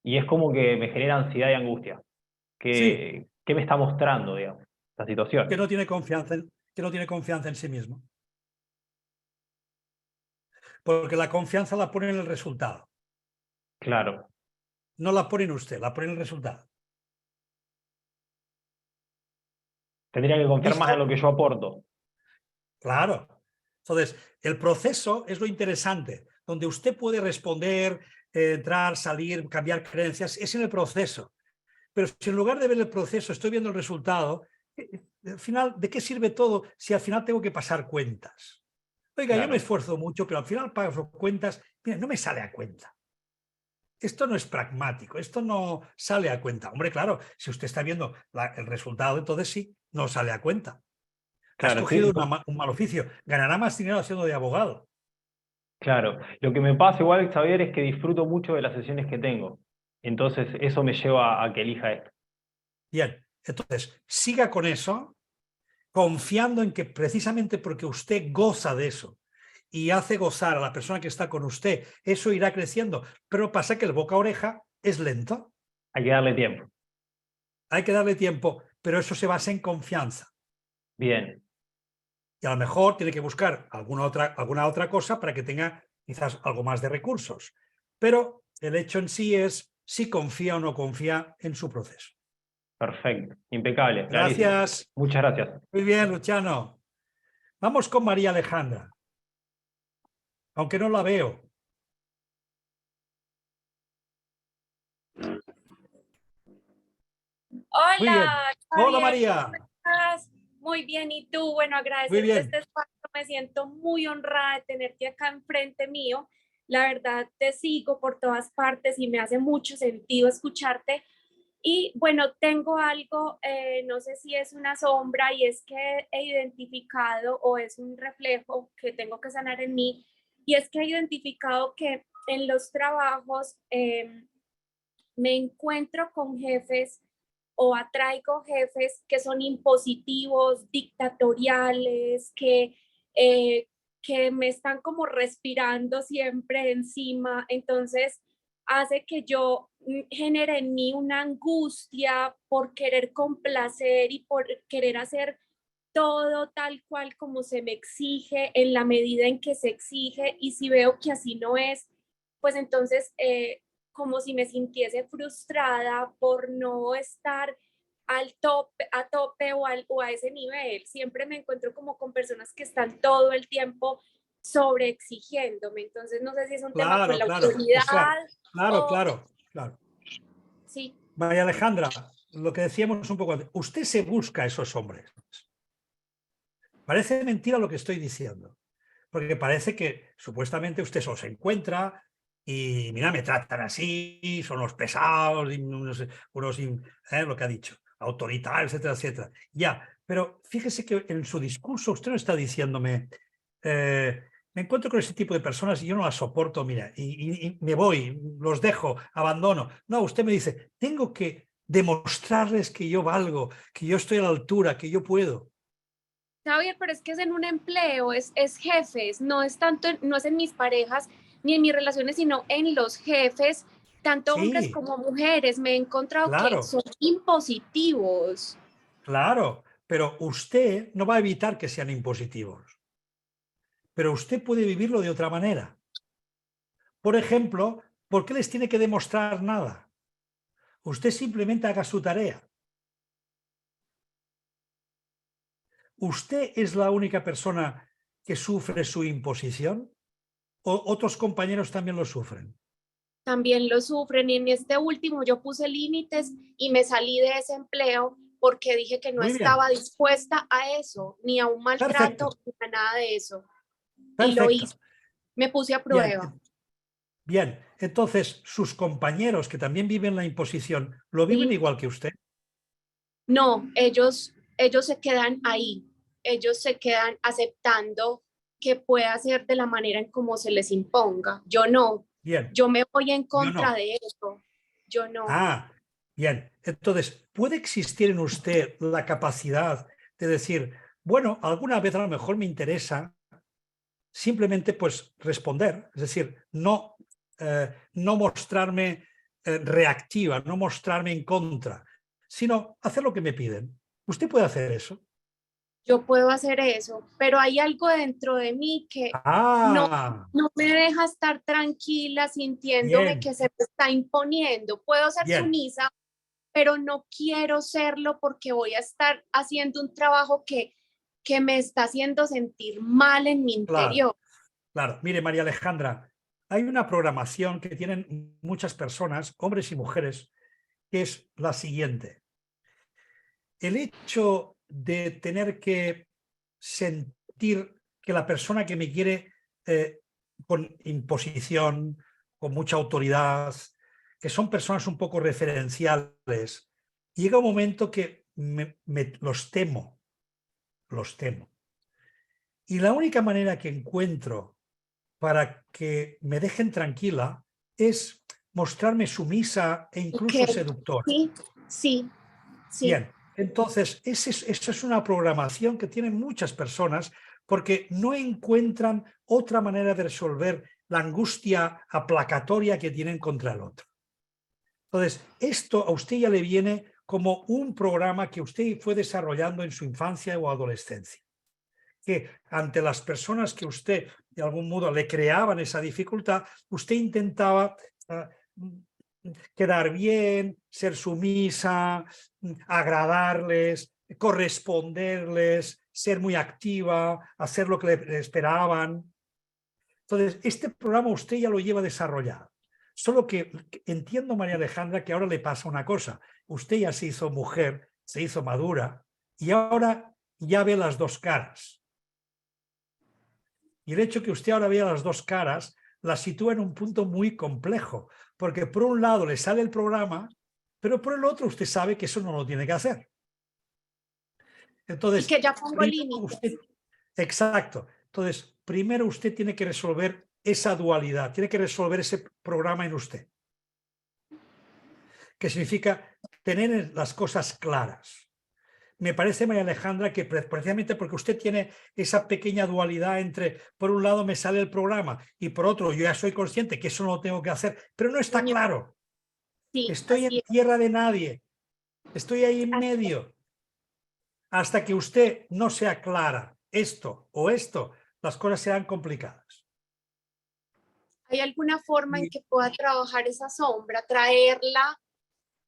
Y es como que me genera ansiedad y angustia. Sí, ¿Qué me está mostrando, digamos, esta que no situación? tiene confianza que no tiene confianza en sí mismo. Porque la confianza la pone en el resultado. Claro, No la pone en usted, la pone en el resultado. tendría que confiar más en ¿Listo? lo que yo aporto. Claro. Entonces, el proceso es lo interesante, donde usted puede responder, entrar, salir, cambiar creencias, es en el proceso. Pero si en lugar de ver el proceso estoy viendo el resultado, al final, ¿de qué sirve todo si al final tengo que pasar cuentas? Oiga, yo me Claro, esfuerzo mucho, pero al final pago cuentas, mira, no me sale a cuenta. Esto no es pragmático, esto no sale a cuenta. Hombre, claro, si usted está viendo el resultado, entonces sí, no sale a cuenta. Ha claro, sí, escogido un mal oficio, ganará más dinero siendo de abogado. claro. Lo que me pasa igual, Xavier, es que disfruto mucho de las sesiones que tengo. Entonces, eso me lleva a que elija esto. Bien, entonces siga con eso, confiando en que precisamente porque usted goza de eso y hace gozar a la persona que está con usted, eso irá creciendo. Pero pasa que el boca a oreja es lento, Hay que darle tiempo. hay que darle tiempo, pero eso se basa en confianza. Bien, Y a lo mejor tiene que buscar alguna otra cosa para que tenga quizás algo más de recursos. Pero el hecho en sí es si confía o no confía en su proceso. perfecto. Impecable, clarísimo. Gracias. Muchas gracias. Muy bien, Luciano. Vamos con María Alejandra, aunque no la veo. Muy bien. Hola, Hola, Javier, ¿cómo María. estás? Muy bien, ¿y tú? Bueno, Muy agradecerte bien. este espacio, me siento muy honrada de tenerte acá enfrente mío. La verdad, te sigo por todas partes y me hace mucho sentido escucharte. Y bueno, tengo algo, no sé si es una sombra y es que he identificado o es un reflejo que tengo que sanar en mí, y es que he identificado que en los trabajos me encuentro con jefes o atraigo jefes que son impositivos, dictatoriales, eh, que me están como respirando siempre encima. Entonces hace que yo genere en mí una angustia por querer complacer y por querer hacer todo tal cual como se me exige, en la medida en que se exige, y si veo que así no es, pues entonces como si me sintiese frustrada por no estar a tope o a ese nivel. Siempre me encuentro como con personas que están todo el tiempo sobreexigiéndome. Entonces no sé si es un tema con Claro, la claro. autoridad O sea, claro, o claro, claro. sí. María Alejandra, lo que decíamos un poco antes, usted se busca a esos hombres. Parece mentira lo que estoy diciendo, porque parece que supuestamente usted se los encuentra y mira, me tratan así, son los pesados, lo que ha dicho, autoritarios, etcétera, etcétera. Ya, pero fíjese que en su discurso usted no está diciéndome, me encuentro con ese tipo de personas y yo no las soporto, mira, y me voy, los dejo, abandono. No, usted me dice, tengo que demostrarles que yo valgo, que yo estoy a la altura, que yo puedo. Javier, pero es que es en un empleo, es jefes, no es tanto, no es en mis parejas ni en mis relaciones, sino en los jefes, tanto hombres Sí, como mujeres. Me he encontrado que claro. son impositivos. Claro, pero usted no va a evitar que sean impositivos, pero usted puede vivirlo de otra manera. Por ejemplo, ¿por qué les tiene que demostrar nada? Usted simplemente haga su tarea. ¿Usted es la única persona que sufre su imposición? ¿O otros compañeros también lo sufren? También lo sufren y en este último yo puse límites y me salí de ese empleo porque dije que no Muy bien, estaba dispuesta a eso, ni a un maltrato, perfecto, ni a nada de eso. Y lo perfecto. hice, me puse a Bien, prueba. bien. Entonces, sus compañeros que también viven la imposición, ¿lo viven ¿Sí? igual que usted? No, ellos se quedan ahí, ellos se quedan aceptando que pueda ser de la manera en cómo se les imponga. Yo no, Bien, yo me voy en yo contra no. de eso, yo no. Ah, bien. Entonces, ¿puede existir en usted la capacidad de decir, bueno, alguna vez a lo mejor me interesa simplemente pues responder? Es decir, no mostrarme reactiva, no mostrarme en contra, sino hacer lo que me piden. ¿Usted puede hacer eso? Yo puedo hacer eso, pero hay algo dentro de mí que no, Ah, no me deja estar tranquila sintiéndome bien, que se me está imponiendo. Puedo ser bien, sumisa, pero no quiero serlo porque voy a estar haciendo un trabajo que me está haciendo sentir mal en mi claro, interior. claro. Mire, María Alejandra, hay una programación que tienen muchas personas, hombres y mujeres, que es la siguiente. El hecho de tener que sentir que la persona que me quiere con imposición, con mucha autoridad, que son personas un poco referenciales, llega un momento que los temo, los temo. Y la única manera que encuentro para que me dejen tranquila es mostrarme sumisa e incluso Ok, seductora. sí, sí, sí. Bien, entonces, esa es una programación que tienen muchas personas porque no encuentran otra manera de resolver la angustia aplacatoria que tienen contra el otro. Entonces, esto a usted ya le viene como un programa que usted fue desarrollando en su infancia o adolescencia, que ante las personas que usted de algún modo le creaban esa dificultad, usted intentaba quedar bien, ser sumisa, agradarles, corresponderles, ser muy activa, hacer lo que le esperaban. Entonces, este programa usted ya lo lleva desarrollado. Solo que entiendo, María Alejandra, que ahora le pasa una cosa. Usted ya se hizo mujer, se hizo madura y ahora ya ve las dos caras. Y el hecho que usted ahora vea las dos caras la sitúa en un punto muy complejo, porque por un lado le sale el programa, pero por el otro usted sabe que eso no lo tiene que hacer. Y Entonces, que ya pongo primero límites. usted, exacto, entonces, primero usted tiene que resolver esa dualidad, tiene que resolver ese programa en usted, que significa tener las cosas claras. Me parece, María Alejandra, que precisamente porque usted tiene esa pequeña dualidad entre, por un lado me sale el programa y por otro yo ya soy consciente que eso no lo tengo que hacer, pero no está Señor, claro. sí, Estoy así en es. tierra de nadie, estoy ahí en Así es. medio. Hasta que usted no sea clara esto o esto, las cosas serán complicadas. ¿Hay alguna forma en Y que pueda trabajar esa sombra, traerla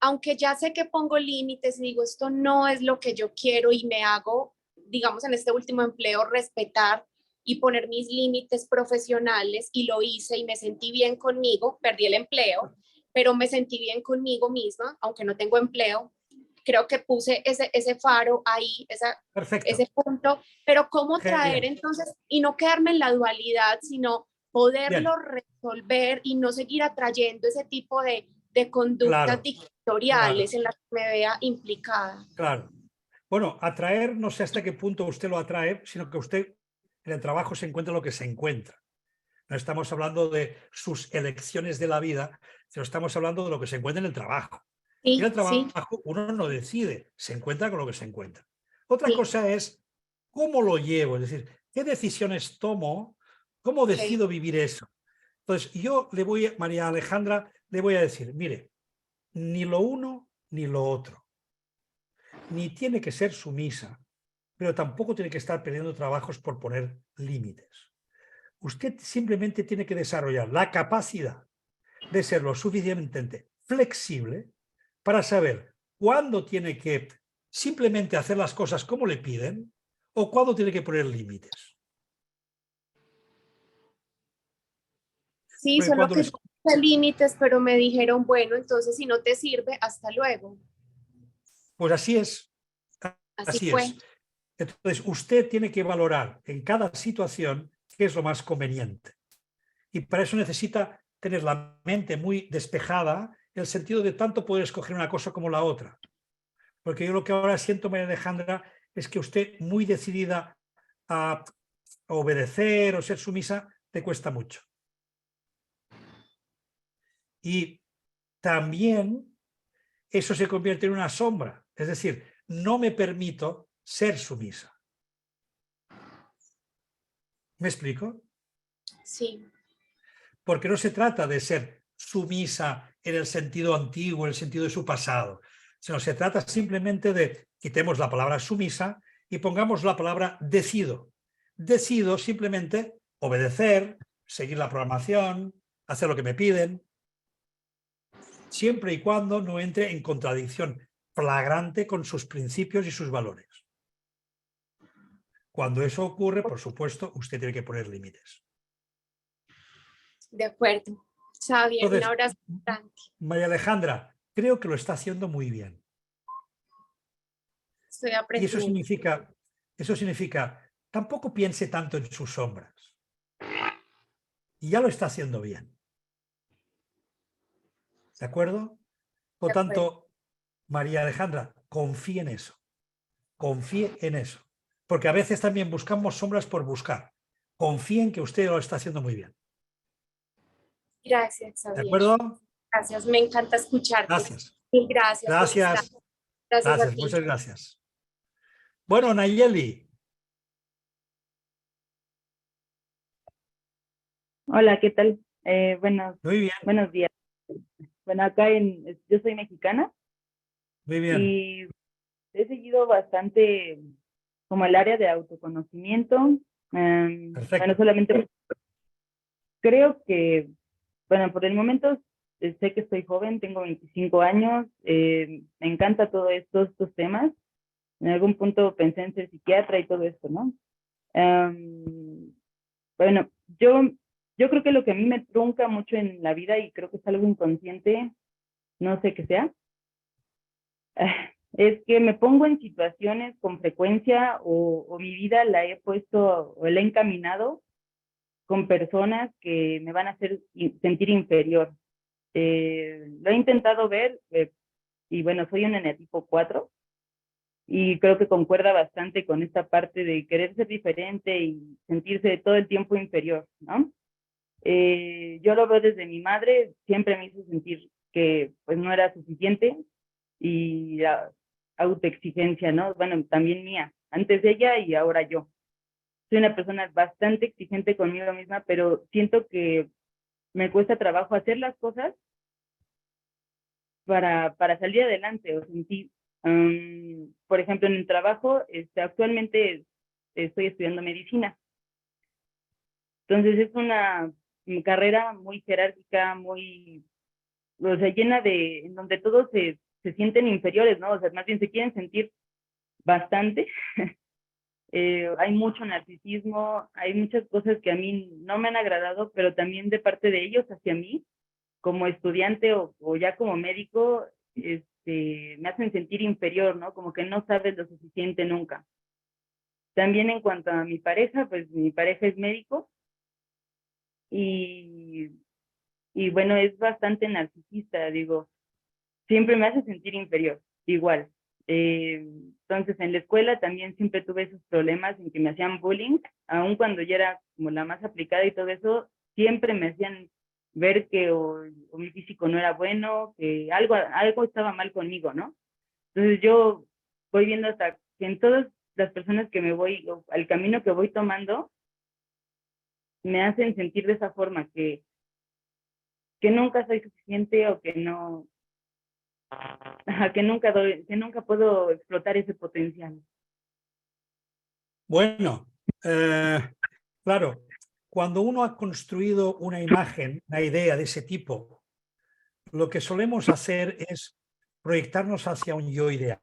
aunque ya sé que pongo límites y digo, esto no es lo que yo quiero y me hago, digamos, en este último empleo, respetar y poner mis límites profesionales y lo hice y me sentí bien conmigo, perdí el empleo, pero me sentí bien conmigo misma, aunque no tengo empleo. Creo que puse ese faro ahí, Perfecto. ese punto, pero cómo traer Genial. entonces y no quedarme en la dualidad, sino poderlo Bien, resolver y no seguir atrayendo ese tipo de conductas claro, dictatoriales claro, en las que me vea implicada. claro. Bueno, atraer, no sé hasta qué punto usted lo atrae, sino que usted en el trabajo se encuentra lo que se encuentra. No estamos hablando de sus elecciones de la vida, sino estamos hablando de lo que se encuentra en el trabajo. Y en Sí, el sí, trabajo uno no decide, se encuentra con lo que se encuentra. Otra sí, cosa es cómo lo llevo, es decir, qué decisiones tomo, cómo ok, decido vivir eso. Entonces, yo le voy, María Alejandra, le voy a decir, mire, ni lo uno ni lo otro. Ni tiene que ser sumisa, pero tampoco tiene que estar perdiendo trabajos por poner límites. Usted simplemente tiene que desarrollar la capacidad de ser lo suficientemente flexible para saber cuándo tiene que simplemente hacer las cosas como le piden o cuándo tiene que poner límites. sí, Porque solo cuando que les... yo puse límites, pero me dijeron, bueno, entonces si no te sirve, hasta luego. Pues así es, Así así fue. es. Entonces, usted tiene que valorar en cada situación qué es lo más conveniente. Y para eso necesita tener la mente muy despejada, en el sentido de tanto poder escoger una cosa como la otra. Porque yo lo que ahora siento, María Alejandra, es que usted muy decidida a obedecer o ser sumisa, te cuesta mucho. Y también eso se convierte en una sombra. Es decir, no me permito ser sumisa. ¿Me explico? Sí, Porque no se trata de ser sumisa en el sentido antiguo, en el sentido de su pasado, sino se trata simplemente de quitemos la palabra sumisa y pongamos la palabra decido. Decido simplemente obedecer, seguir la programación, hacer lo que me piden, siempre y cuando no entre en contradicción flagrante con sus principios y sus valores. Cuando eso ocurre, por supuesto, usted tiene que poner límites. de acuerdo. Está bien, un Entonces, abrazo grande. María Alejandra, creo que lo está haciendo muy bien. Estoy Y aprendiendo. eso significa, tampoco piense tanto en sus sombras. Y ya lo está haciendo bien. ¿De acuerdo? Por De acuerdo. tanto, María Alejandra, confíe en eso. Confíe en eso. Porque a veces también buscamos sombras por buscar. Confíe en que usted lo está haciendo muy bien. Gracias, ¿De Xavier. acuerdo? Gracias, me encanta escucharte. Gracias. Y gracias, Gracias. gracias a Gracias. ti. Muchas gracias. Bueno, Nayeli. Hola, ¿qué tal? Muy bien, Buenos días. Bueno, yo soy mexicana muy bien. y he seguido bastante como el área de autoconocimiento. Bueno, Perfecto. solamente creo que, bueno, por el momento sé que estoy joven, tengo 25 años, me encanta todo estos temas. En algún punto pensé en ser psiquiatra y todo esto, ¿no? Um, Bueno, yo creo que lo que a mí me trunca mucho en la vida, y creo que es algo inconsciente, no sé qué sea, es que me pongo en situaciones con frecuencia o mi vida la he puesto o la he encaminado con personas que me van a hacer sentir inferior. Lo he intentado ver y bueno, soy un enetipo 4 y creo que concuerda bastante con esta parte de querer ser diferente y sentirse todo el tiempo inferior, ¿no? Yo lo veo desde mi madre, siempre me hizo sentir que pues no era suficiente y la autoexigencia, ¿no? Bueno, también mía, antes ella y ahora yo. Soy una persona bastante exigente conmigo misma, pero siento que me cuesta trabajo hacer las cosas para salir adelante o sentir, por ejemplo, en el trabajo, actualmente estoy estudiando medicina. Entonces es una carrera muy jerárquica, muy, o sea, llena en donde todo se sienten inferiores, ¿no? O sea, más bien se quieren sentir bastante. Hay mucho narcisismo, hay muchas cosas que a mí no me han agradado, pero también de parte de ellos hacia mí, como estudiante o ya como médico, me hacen sentir inferior, ¿no? Como que no sabes lo suficiente nunca. También en cuanto a mi pareja, pues mi pareja es médico y bueno, es bastante narcisista, digo, siempre me hace sentir inferior, igual. Entonces, en la escuela también siempre tuve esos problemas en que me hacían bullying, aun cuando yo era como la más aplicada y todo eso, siempre me hacían ver que o mi físico no era bueno, que algo estaba mal conmigo, ¿no? Entonces yo voy viendo hasta que en todas las personas que me voy, o al camino que voy tomando, me hacen sentir de esa forma, que nunca soy suficiente o que no, que nunca puedo explotar ese potencial. Bueno, claro, cuando uno ha construido una imagen, una idea de ese tipo, lo que solemos hacer es proyectarnos hacia un yo ideal.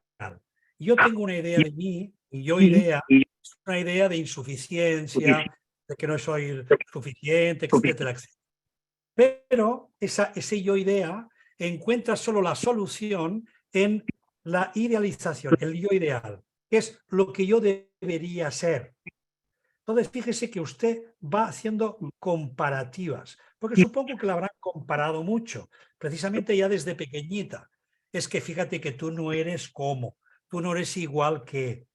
Yo tengo una idea de mí, y yo idea es una idea de insuficiencia, de que no soy suficiente, etcétera, etcétera. Pero ese yo idea encuentra solo la solución en la idealización, el yo ideal, que es lo que yo debería ser. Entonces, fíjese que usted va haciendo comparativas, porque supongo que la habrán comparado mucho, precisamente ya desde pequeñita. Es que fíjate que tú no eres como, tú no eres igual que.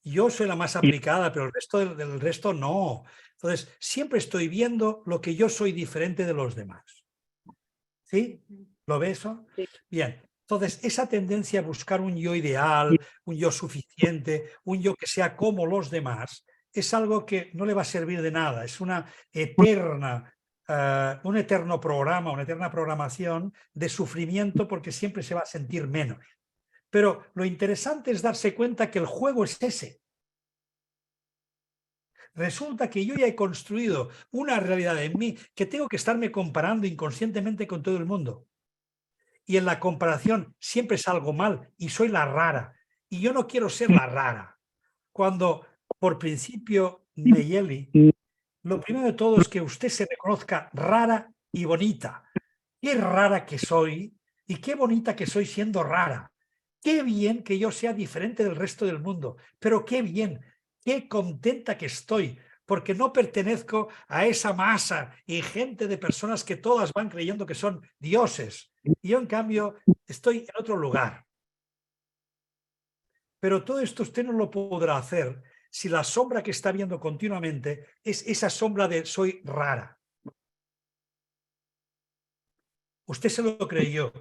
Yo soy la más aplicada, pero el resto del resto no. Entonces, siempre estoy viendo lo que yo soy diferente de los demás. ¿Sí? ¿Lo ves eso? Sí. Bien. Entonces, esa tendencia a buscar un yo ideal, un yo suficiente, un yo que sea como los demás, es algo que no le va a servir de nada. Es un eterno programa, una eterna programación de sufrimiento porque siempre se va a sentir menos. Pero lo interesante es darse cuenta que el juego es ese. Resulta que yo ya he construido una realidad en mí que tengo que estarme comparando inconscientemente con todo el mundo. Y en la comparación siempre salgo mal y soy la rara. Y yo no quiero ser la rara. Cuando, por principio, Nayeli, lo primero de todo es que usted se reconozca rara y bonita. Qué rara que soy y qué bonita que soy siendo rara. Qué bien que yo sea diferente del resto del mundo, pero qué bien, qué contenta que estoy, porque no pertenezco a esa masa ingente de personas que todas van creyendo que son dioses. Y yo, en cambio, estoy en otro lugar. Pero todo esto usted no lo podrá hacer si la sombra que está viendo continuamente es esa sombra de soy rara. Usted se lo creyó.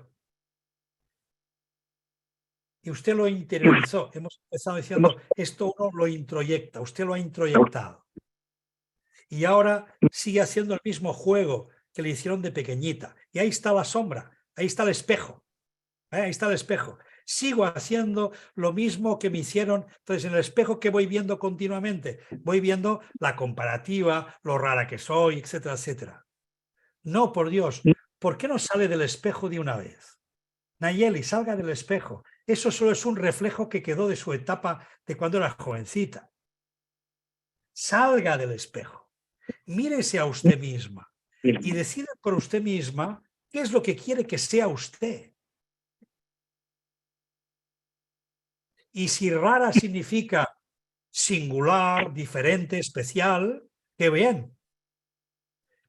Y usted lo interiorizó. Hemos empezado diciendo, esto uno lo introyecta, usted lo ha introyectado. Y ahora sigue haciendo el mismo juego que le hicieron de pequeñita. Y ahí está la sombra, ahí está el espejo. Ahí está el espejo. Sigo haciendo lo mismo que me hicieron. Entonces, en el espejo, ¿qué voy viendo continuamente? Voy viendo la comparativa, lo rara que soy, etcétera, etcétera. No, por Dios, ¿por qué no sale del espejo de una vez? Nayeli, salga del espejo. Eso solo es un reflejo que quedó de su etapa de cuando era jovencita. Salga del espejo. Mírese a usted misma y decida por usted misma qué es lo que quiere que sea usted. Y si rara significa singular, diferente, especial, qué bien.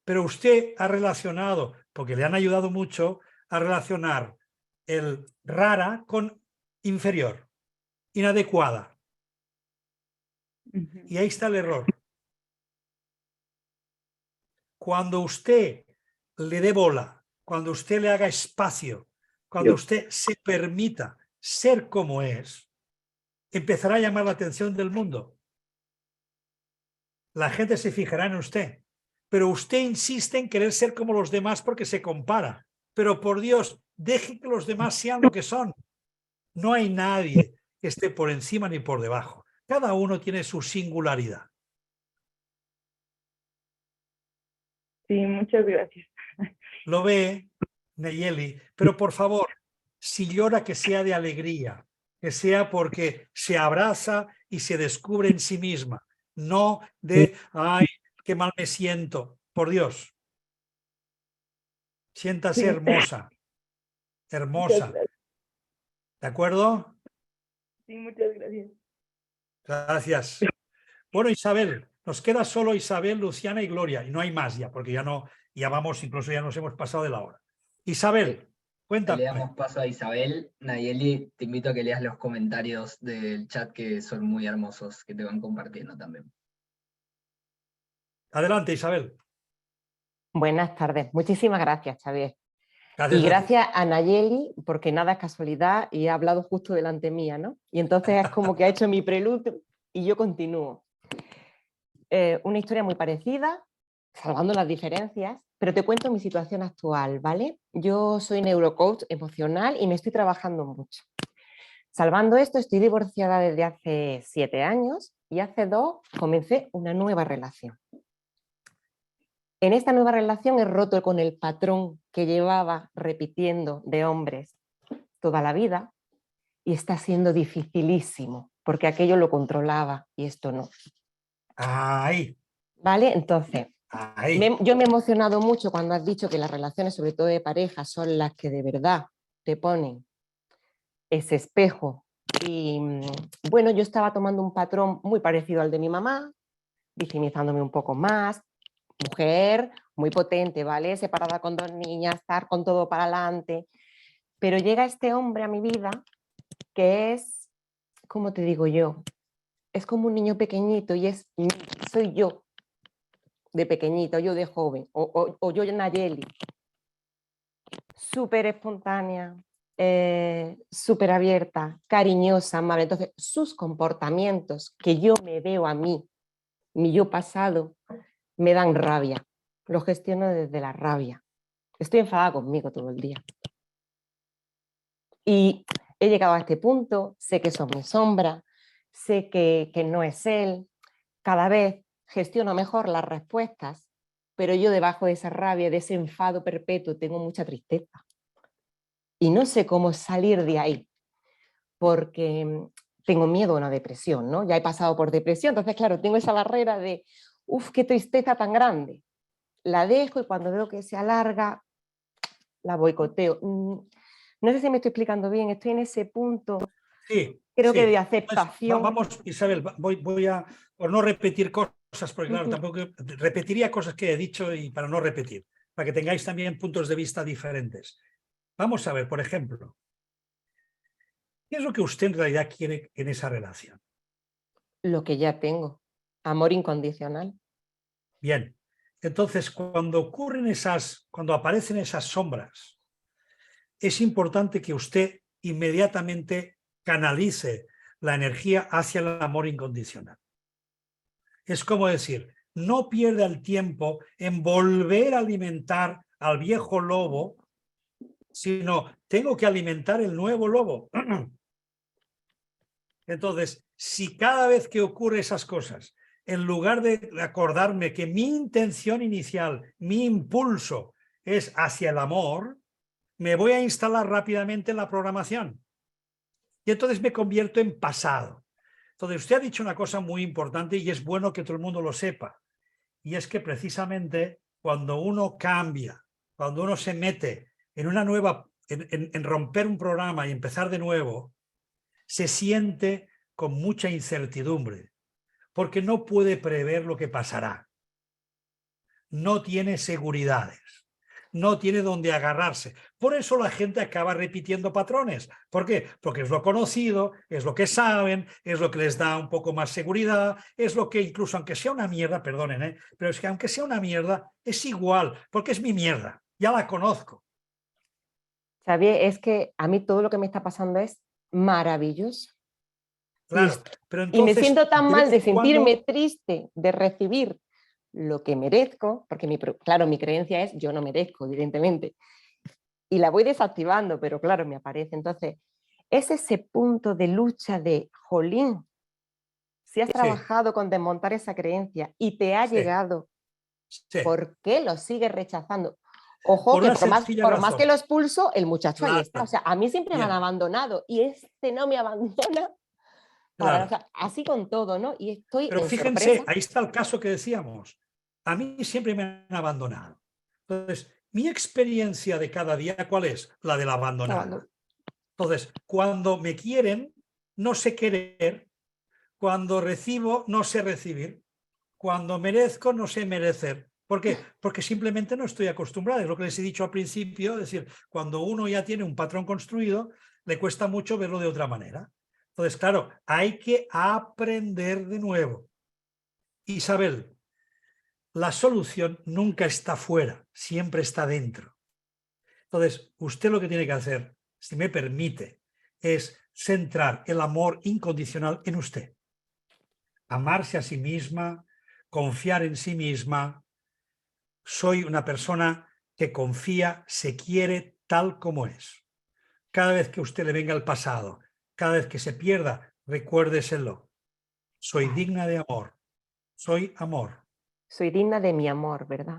Pero usted ha relacionado, porque le han ayudado mucho a relacionar el rara con inferior, inadecuada. Y ahí está el error. Cuando usted le dé bola, cuando usted le haga espacio, cuando usted se permita ser como es, empezará a llamar la atención del mundo. La gente se fijará en usted. Pero usted insiste en querer ser como los demás porque se compara. Pero por Dios, deje que los demás sean lo que son. No hay nadie que esté por encima ni por debajo. Cada uno tiene su singularidad. Sí, muchas gracias. Lo ve, Nayeli, pero por favor, Si llora, que sea de alegría, que sea porque se abraza y se descubre en sí misma, no de, ay, qué mal me siento. Por Dios, siéntase Sí. hermosa, Muchas hermosa. gracias. ¿De acuerdo? Sí, muchas gracias. Gracias. Bueno, Isabel, nos queda solo Isabel, Luciana y Gloria, y no hay más ya, porque ya no, ya vamos, incluso ya nos hemos pasado de la hora. Isabel, Le cuéntame. damos paso a Isabel. Nayeli, te invito a que leas los comentarios del chat que son muy hermosos, que te van compartiendo también. Adelante, Isabel. Buenas tardes. Muchísimas gracias, Xavier. Gracias Y a ti. gracias a Nayeli, porque nada es casualidad y ha hablado justo delante mía, ¿no? Y entonces es como que ha hecho mi preludio y yo continúo. Una historia muy parecida, salvando las diferencias, pero te cuento mi situación actual, ¿vale? Yo soy neurocoach emocional y me estoy trabajando mucho. Salvando esto, estoy divorciada desde hace 7 años y hace 2 comencé una nueva relación. En esta nueva relación he roto con el patrón que llevaba repitiendo de hombres toda la vida y está siendo dificilísimo porque aquello lo controlaba y esto no. Ahí, ¿Vale? Entonces, ahí. yo me he emocionado mucho cuando has dicho que las relaciones, sobre todo de pareja, son las que de verdad te ponen ese espejo. Y bueno, yo estaba tomando un patrón muy parecido al de mi mamá, victimizándome un poco más, mujer muy potente, ¿vale? Separada con 2 niñas, estar con todo para adelante. Pero llega este hombre a mi vida que es, ¿cómo te digo yo? Es como un niño pequeñito y soy yo de pequeñito, yo de joven, o yo Nayeli. Súper espontánea, súper abierta, cariñosa, amable. Entonces, sus comportamientos que yo me veo a mí, mi yo pasado, me dan rabia. Lo gestiono desde la rabia. Estoy enfadada conmigo todo el día. Y he llegado a este punto, sé que son mi sombra, sé que no es él. Cada vez gestiono mejor las respuestas, pero yo debajo de esa rabia, de ese enfado perpetuo, tengo mucha tristeza. Y no sé cómo salir de ahí, porque tengo miedo a una depresión, ¿no? Ya he pasado por depresión, entonces, claro, tengo esa barrera de, uff, qué tristeza tan grande. La dejo y cuando veo que se alarga, la boicoteo. No sé si me estoy explicando bien, estoy en ese punto, Sí, creo que sí. de aceptación. Vamos, Isabel, voy a, por no repetir cosas, porque claro, tampoco repetiría cosas que he dicho y para no repetir, para que tengáis también puntos de vista diferentes. Vamos a ver, por ejemplo, ¿qué es lo que usted en realidad quiere en esa relación? Lo que ya tengo, amor incondicional. Bien, entonces cuando aparecen esas sombras, es importante que usted inmediatamente canalice la energía hacia el amor incondicional. Es como decir, no pierda el tiempo en volver a alimentar al viejo lobo, sino tengo que alimentar el nuevo lobo. Entonces, si cada vez que ocurre esas cosas, en lugar de acordarme que mi intención inicial, mi impulso es hacia el amor, me voy a instalar rápidamente en la programación. Y entonces me convierto en pasado. Entonces, usted ha dicho una cosa muy importante y es bueno que todo el mundo lo sepa. Y es que precisamente cuando uno cambia, cuando uno se mete en una nueva, en romper un programa y empezar de nuevo, se siente con mucha incertidumbre, porque no puede prever lo que pasará. No tiene seguridades, no tiene dónde agarrarse. Por eso la gente acaba repitiendo patrones. ¿Por qué? Porque es lo conocido, es lo que saben, es lo que les da un poco más seguridad, es lo que incluso aunque sea una mierda, perdonen, pero es que aunque sea una mierda, es igual, porque es mi mierda, ya la conozco. Xavier, es que a mí todo lo que me está pasando es maravilloso. Claro, pero Y me entonces, siento tan de mal vez de en cuando, sentirme triste, de recibir lo que merezco, porque claro, mi creencia es yo no merezco, evidentemente, y la voy desactivando, pero claro, me aparece. Entonces, es ese punto de lucha de, jolín, si has sí, trabajado con desmontar esa creencia y te ha sí, llegado, sí. ¿por qué lo sigues rechazando? Ojo, Por que una sencilla por más razón. que lo expulso, el muchacho ahí Claro. está. O sea, a mí siempre me han Bien. abandonado y este no me abandona. Claro. O sea, así con todo, ¿no? Y estoy Pero en fíjense, sorpresa. ahí está el caso que decíamos. A mí siempre me han abandonado. Entonces, mi experiencia de cada día, ¿cuál es? La de la abandonada. Entonces, cuando me quieren, no sé querer. Cuando recibo, no sé recibir. Cuando merezco, no sé merecer. ¿Por qué? Porque simplemente no estoy acostumbrado. Es lo que les he dicho al principio. Es decir, cuando uno ya tiene un patrón construido, le cuesta mucho verlo de otra manera. Entonces, claro, hay que aprender de nuevo. Isabel, la solución nunca está fuera, siempre está dentro. Entonces, usted lo que tiene que hacer, si me permite, es centrar el amor incondicional en usted. Amarse a sí misma, confiar en sí misma. Soy una persona que confía, se quiere tal como es. Cada vez que a usted le venga el pasado, cada vez que se pierda, recuérdeselo. Soy digna de amor. Soy amor. Soy digna de mi amor, ¿verdad?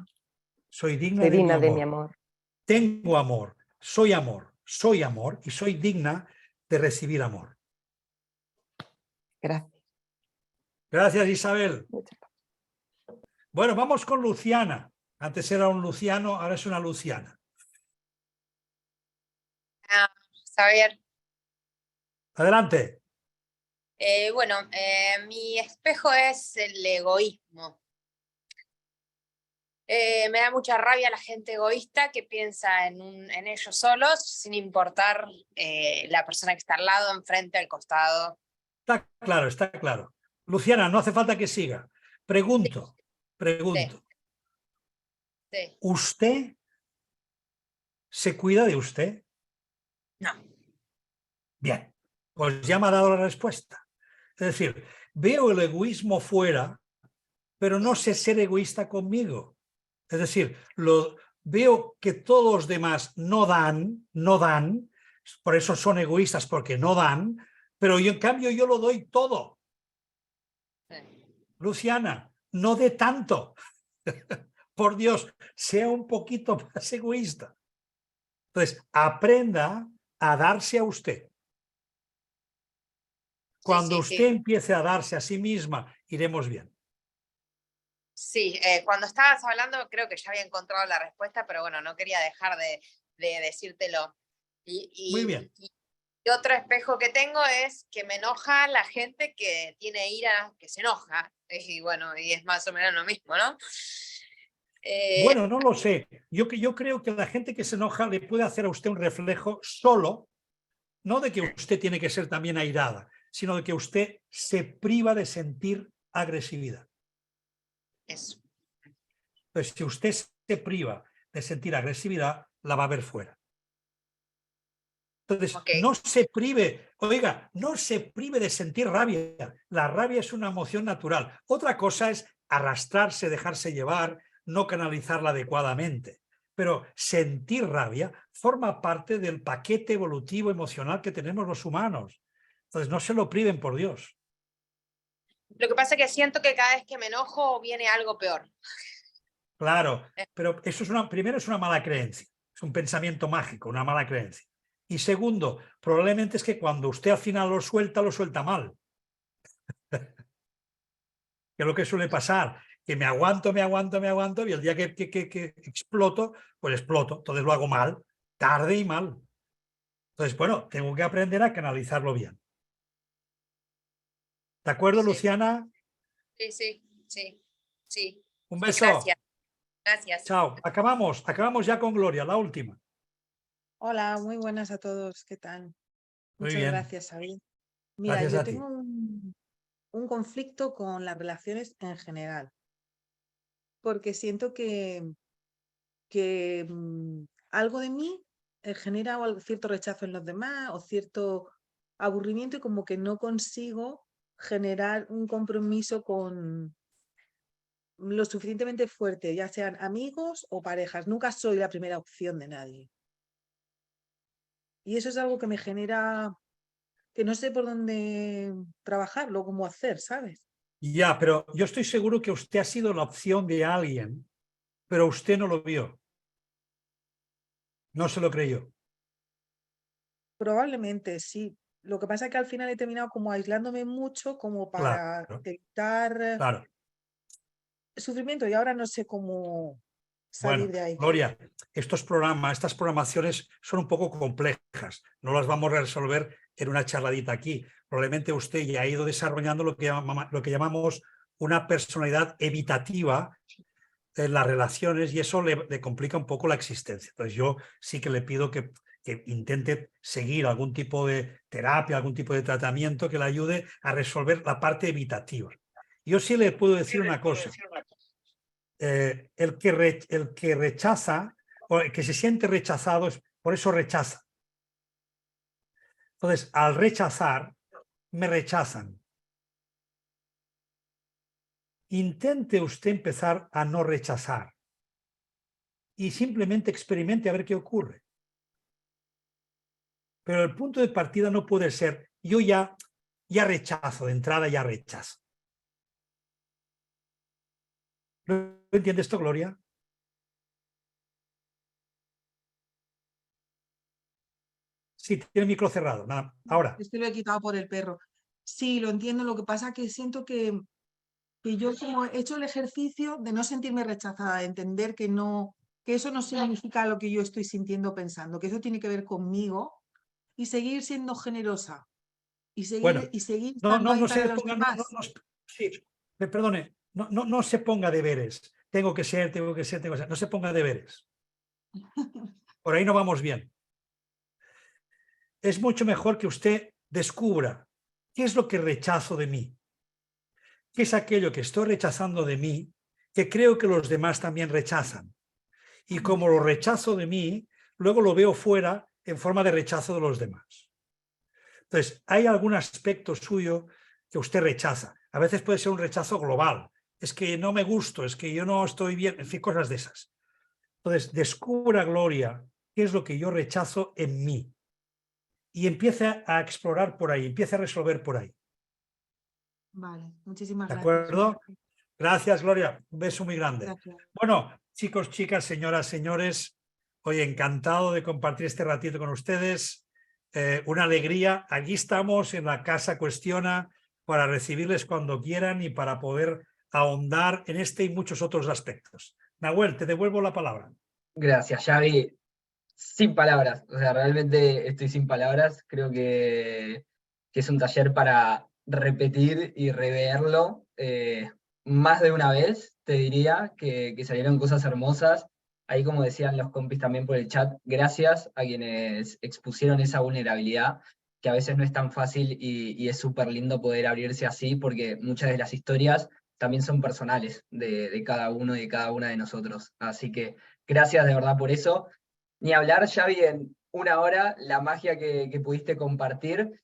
Soy digna Soy de mi digna de mi amor. amor. Tengo amor. Soy amor y soy digna de recibir amor. Gracias. Gracias, Isabel. Muchas gracias. Bueno, vamos con Luciana. Antes era un Luciano, ahora es una Luciana. Xavier, Adelante. mi espejo es el egoísmo. Me da mucha rabia la gente egoísta que piensa en ellos solos, sin importar la persona que está al lado, enfrente, al costado. Está claro, está claro. Luciana, no hace falta que siga. Pregunto. Sí. ¿Usted se cuida de usted? No. Bien, pues ya me ha dado la respuesta. Es decir, veo el egoísmo fuera, pero no sé ser egoísta conmigo. Es decir, veo que todos los demás no dan, por eso son egoístas, porque no dan, pero yo, en cambio yo lo doy todo. Sí. Luciana, no dé tanto. Por Dios, sea un poquito más egoísta. Entonces, aprenda a darse a usted. Cuando usted empiece a darse a sí misma, iremos bien. Sí, cuando estabas hablando creo que ya había encontrado la respuesta, pero bueno, no quería dejar de decírtelo. Muy bien. Y otro espejo que tengo es que me enoja la gente que tiene ira, que se enoja. Y bueno, y es más o menos lo mismo, ¿no? Bueno, no lo sé. Yo creo que la gente que se enoja le puede hacer a usted un reflejo solo, no de que usted tiene que ser también airada, sino de que usted se priva de sentir agresividad. Eso. Entonces, si usted se priva de sentir agresividad, la va a ver fuera. Entonces, no se prive, oiga, no se prive de sentir rabia. La rabia es una emoción natural. Otra cosa es arrastrarse, dejarse llevar, no canalizarla adecuadamente. Pero sentir rabia forma parte del paquete evolutivo emocional que tenemos los humanos. Entonces, no se lo priven, por Dios. Lo que pasa es que siento que cada vez que me enojo viene algo peor. Claro, pero eso primero es una mala creencia. Es un pensamiento mágico, una mala creencia. Y segundo, probablemente es que cuando usted al final lo suelta mal. Que es lo que suele pasar, que me aguanto y el día que exploto, pues exploto. Entonces lo hago mal, tarde y mal. Entonces, bueno, tengo que aprender a canalizarlo bien. ¿De acuerdo, Luciana? Sí. Un beso. Gracias. Chao. Acabamos ya con Gloria, la última. Hola, muy buenas a todos. ¿Qué tal? Muy Muchas bien. gracias, Xavier. Mira, Gracias yo a ti. tengo un conflicto con las relaciones en general, porque siento que algo de mí genera cierto rechazo en los demás o cierto aburrimiento y como que no consigo generar un compromiso con lo suficientemente fuerte, ya sean amigos o parejas. Nunca soy la primera opción de nadie. Y eso es algo que me genera que no sé por dónde trabajarlo, cómo hacer, ¿sabes? Ya, pero yo estoy seguro que usted ha sido la opción de alguien, pero usted no lo vio. No se lo creyó. Probablemente sí. Lo que pasa es que al final he terminado como aislándome mucho como para Claro, evitar claro. sufrimiento y ahora no sé cómo salir Bueno, de ahí. Gloria, estos programas, estas programaciones son un poco complejas. No las vamos a resolver en una charladita aquí. Probablemente usted ya ha ido desarrollando lo que llamamos una personalidad evitativa en las relaciones y eso le complica un poco la existencia. Entonces yo sí que le pido que intente seguir algún tipo de terapia, algún tipo de tratamiento que le ayude a resolver la parte evitativa. Yo sí le puedo decir una cosa. El que rechaza, o el que se siente rechazado, por eso rechaza. Entonces, al rechazar, me rechazan. Intente usted empezar a no rechazar y simplemente experimente a ver qué ocurre. Pero el punto de partida no puede ser, yo ya rechazo, de entrada ya rechazo. ¿No entiende esto, Gloria? Sí, tiene el micro cerrado. Nada, ahora. Es que lo he quitado por el perro. Sí, lo entiendo. Lo que pasa es que siento que yo como he hecho el ejercicio de no sentirme rechazada, de entender que no, que eso no significa lo que yo estoy sintiendo pensando, que eso tiene que ver conmigo y seguir siendo generosa Bueno, y seguir no estando ahí se para los ponga, demás. sí, perdone, no se ponga deberes. Tengo que ser, tengo que ser. No se ponga deberes. Por ahí no vamos bien. Es mucho mejor que usted descubra qué es lo que rechazo de mí, qué es aquello que estoy rechazando de mí, que creo que los demás también rechazan. Y como lo rechazo de mí, luego lo veo fuera en forma de rechazo de los demás. Entonces, hay algún aspecto suyo que usted rechaza. A veces puede ser un rechazo global. Es que no me gusto, es que yo no estoy bien, en fin, cosas de esas. Entonces, descubra, Gloria, qué es lo que yo rechazo en mí. Y empiece a explorar por ahí, empiece a resolver por ahí. Vale, muchísimas ¿De gracias. acuerdo? Gracias, Gloria. Un beso muy grande. Gracias. Bueno, chicos, chicas, señoras, señores, hoy encantado de compartir este ratito con ustedes. Una alegría. Aquí estamos en la Casa Cuestiona para recibirles cuando quieran y para poder ahondar en este y muchos otros aspectos. Nahuel, te devuelvo la palabra. Gracias, Xavi. Sin palabras, o sea, realmente estoy sin palabras. Creo que es un taller para repetir y reverlo más de una vez, te diría, que salieron cosas hermosas. Ahí, como decían los compis también por el chat, gracias a quienes expusieron esa vulnerabilidad, que a veces no es tan fácil y es súper lindo poder abrirse así, porque muchas de las historias también son personales de cada uno y de cada una de nosotros. Así que gracias de verdad por eso. Ni hablar, Xavi, en una hora, la magia que pudiste compartir.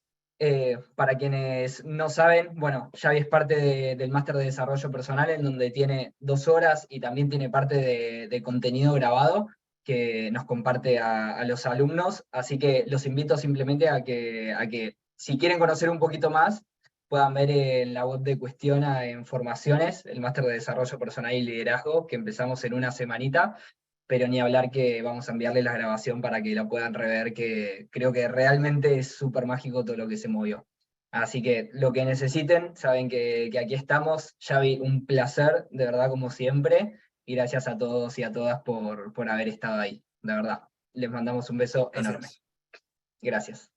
Para quienes no saben, bueno, Xavi es parte del máster de desarrollo personal, en donde tiene 2 horas y también tiene parte de contenido grabado que nos comparte a los alumnos. Así que los invito simplemente a que si quieren conocer un poquito más, puedan ver en la web de Cuestiona en Formaciones, el máster de desarrollo personal y liderazgo, que empezamos en una semanita. Pero ni hablar que vamos a enviarle la grabación para que la puedan rever, que creo que realmente es súper mágico todo lo que se movió. Así que lo que necesiten, saben que aquí estamos. Xavi, un placer, de verdad, como siempre, y gracias a todos y a todas por haber estado ahí, de verdad. Les mandamos un beso enorme. Gracias. Gracias.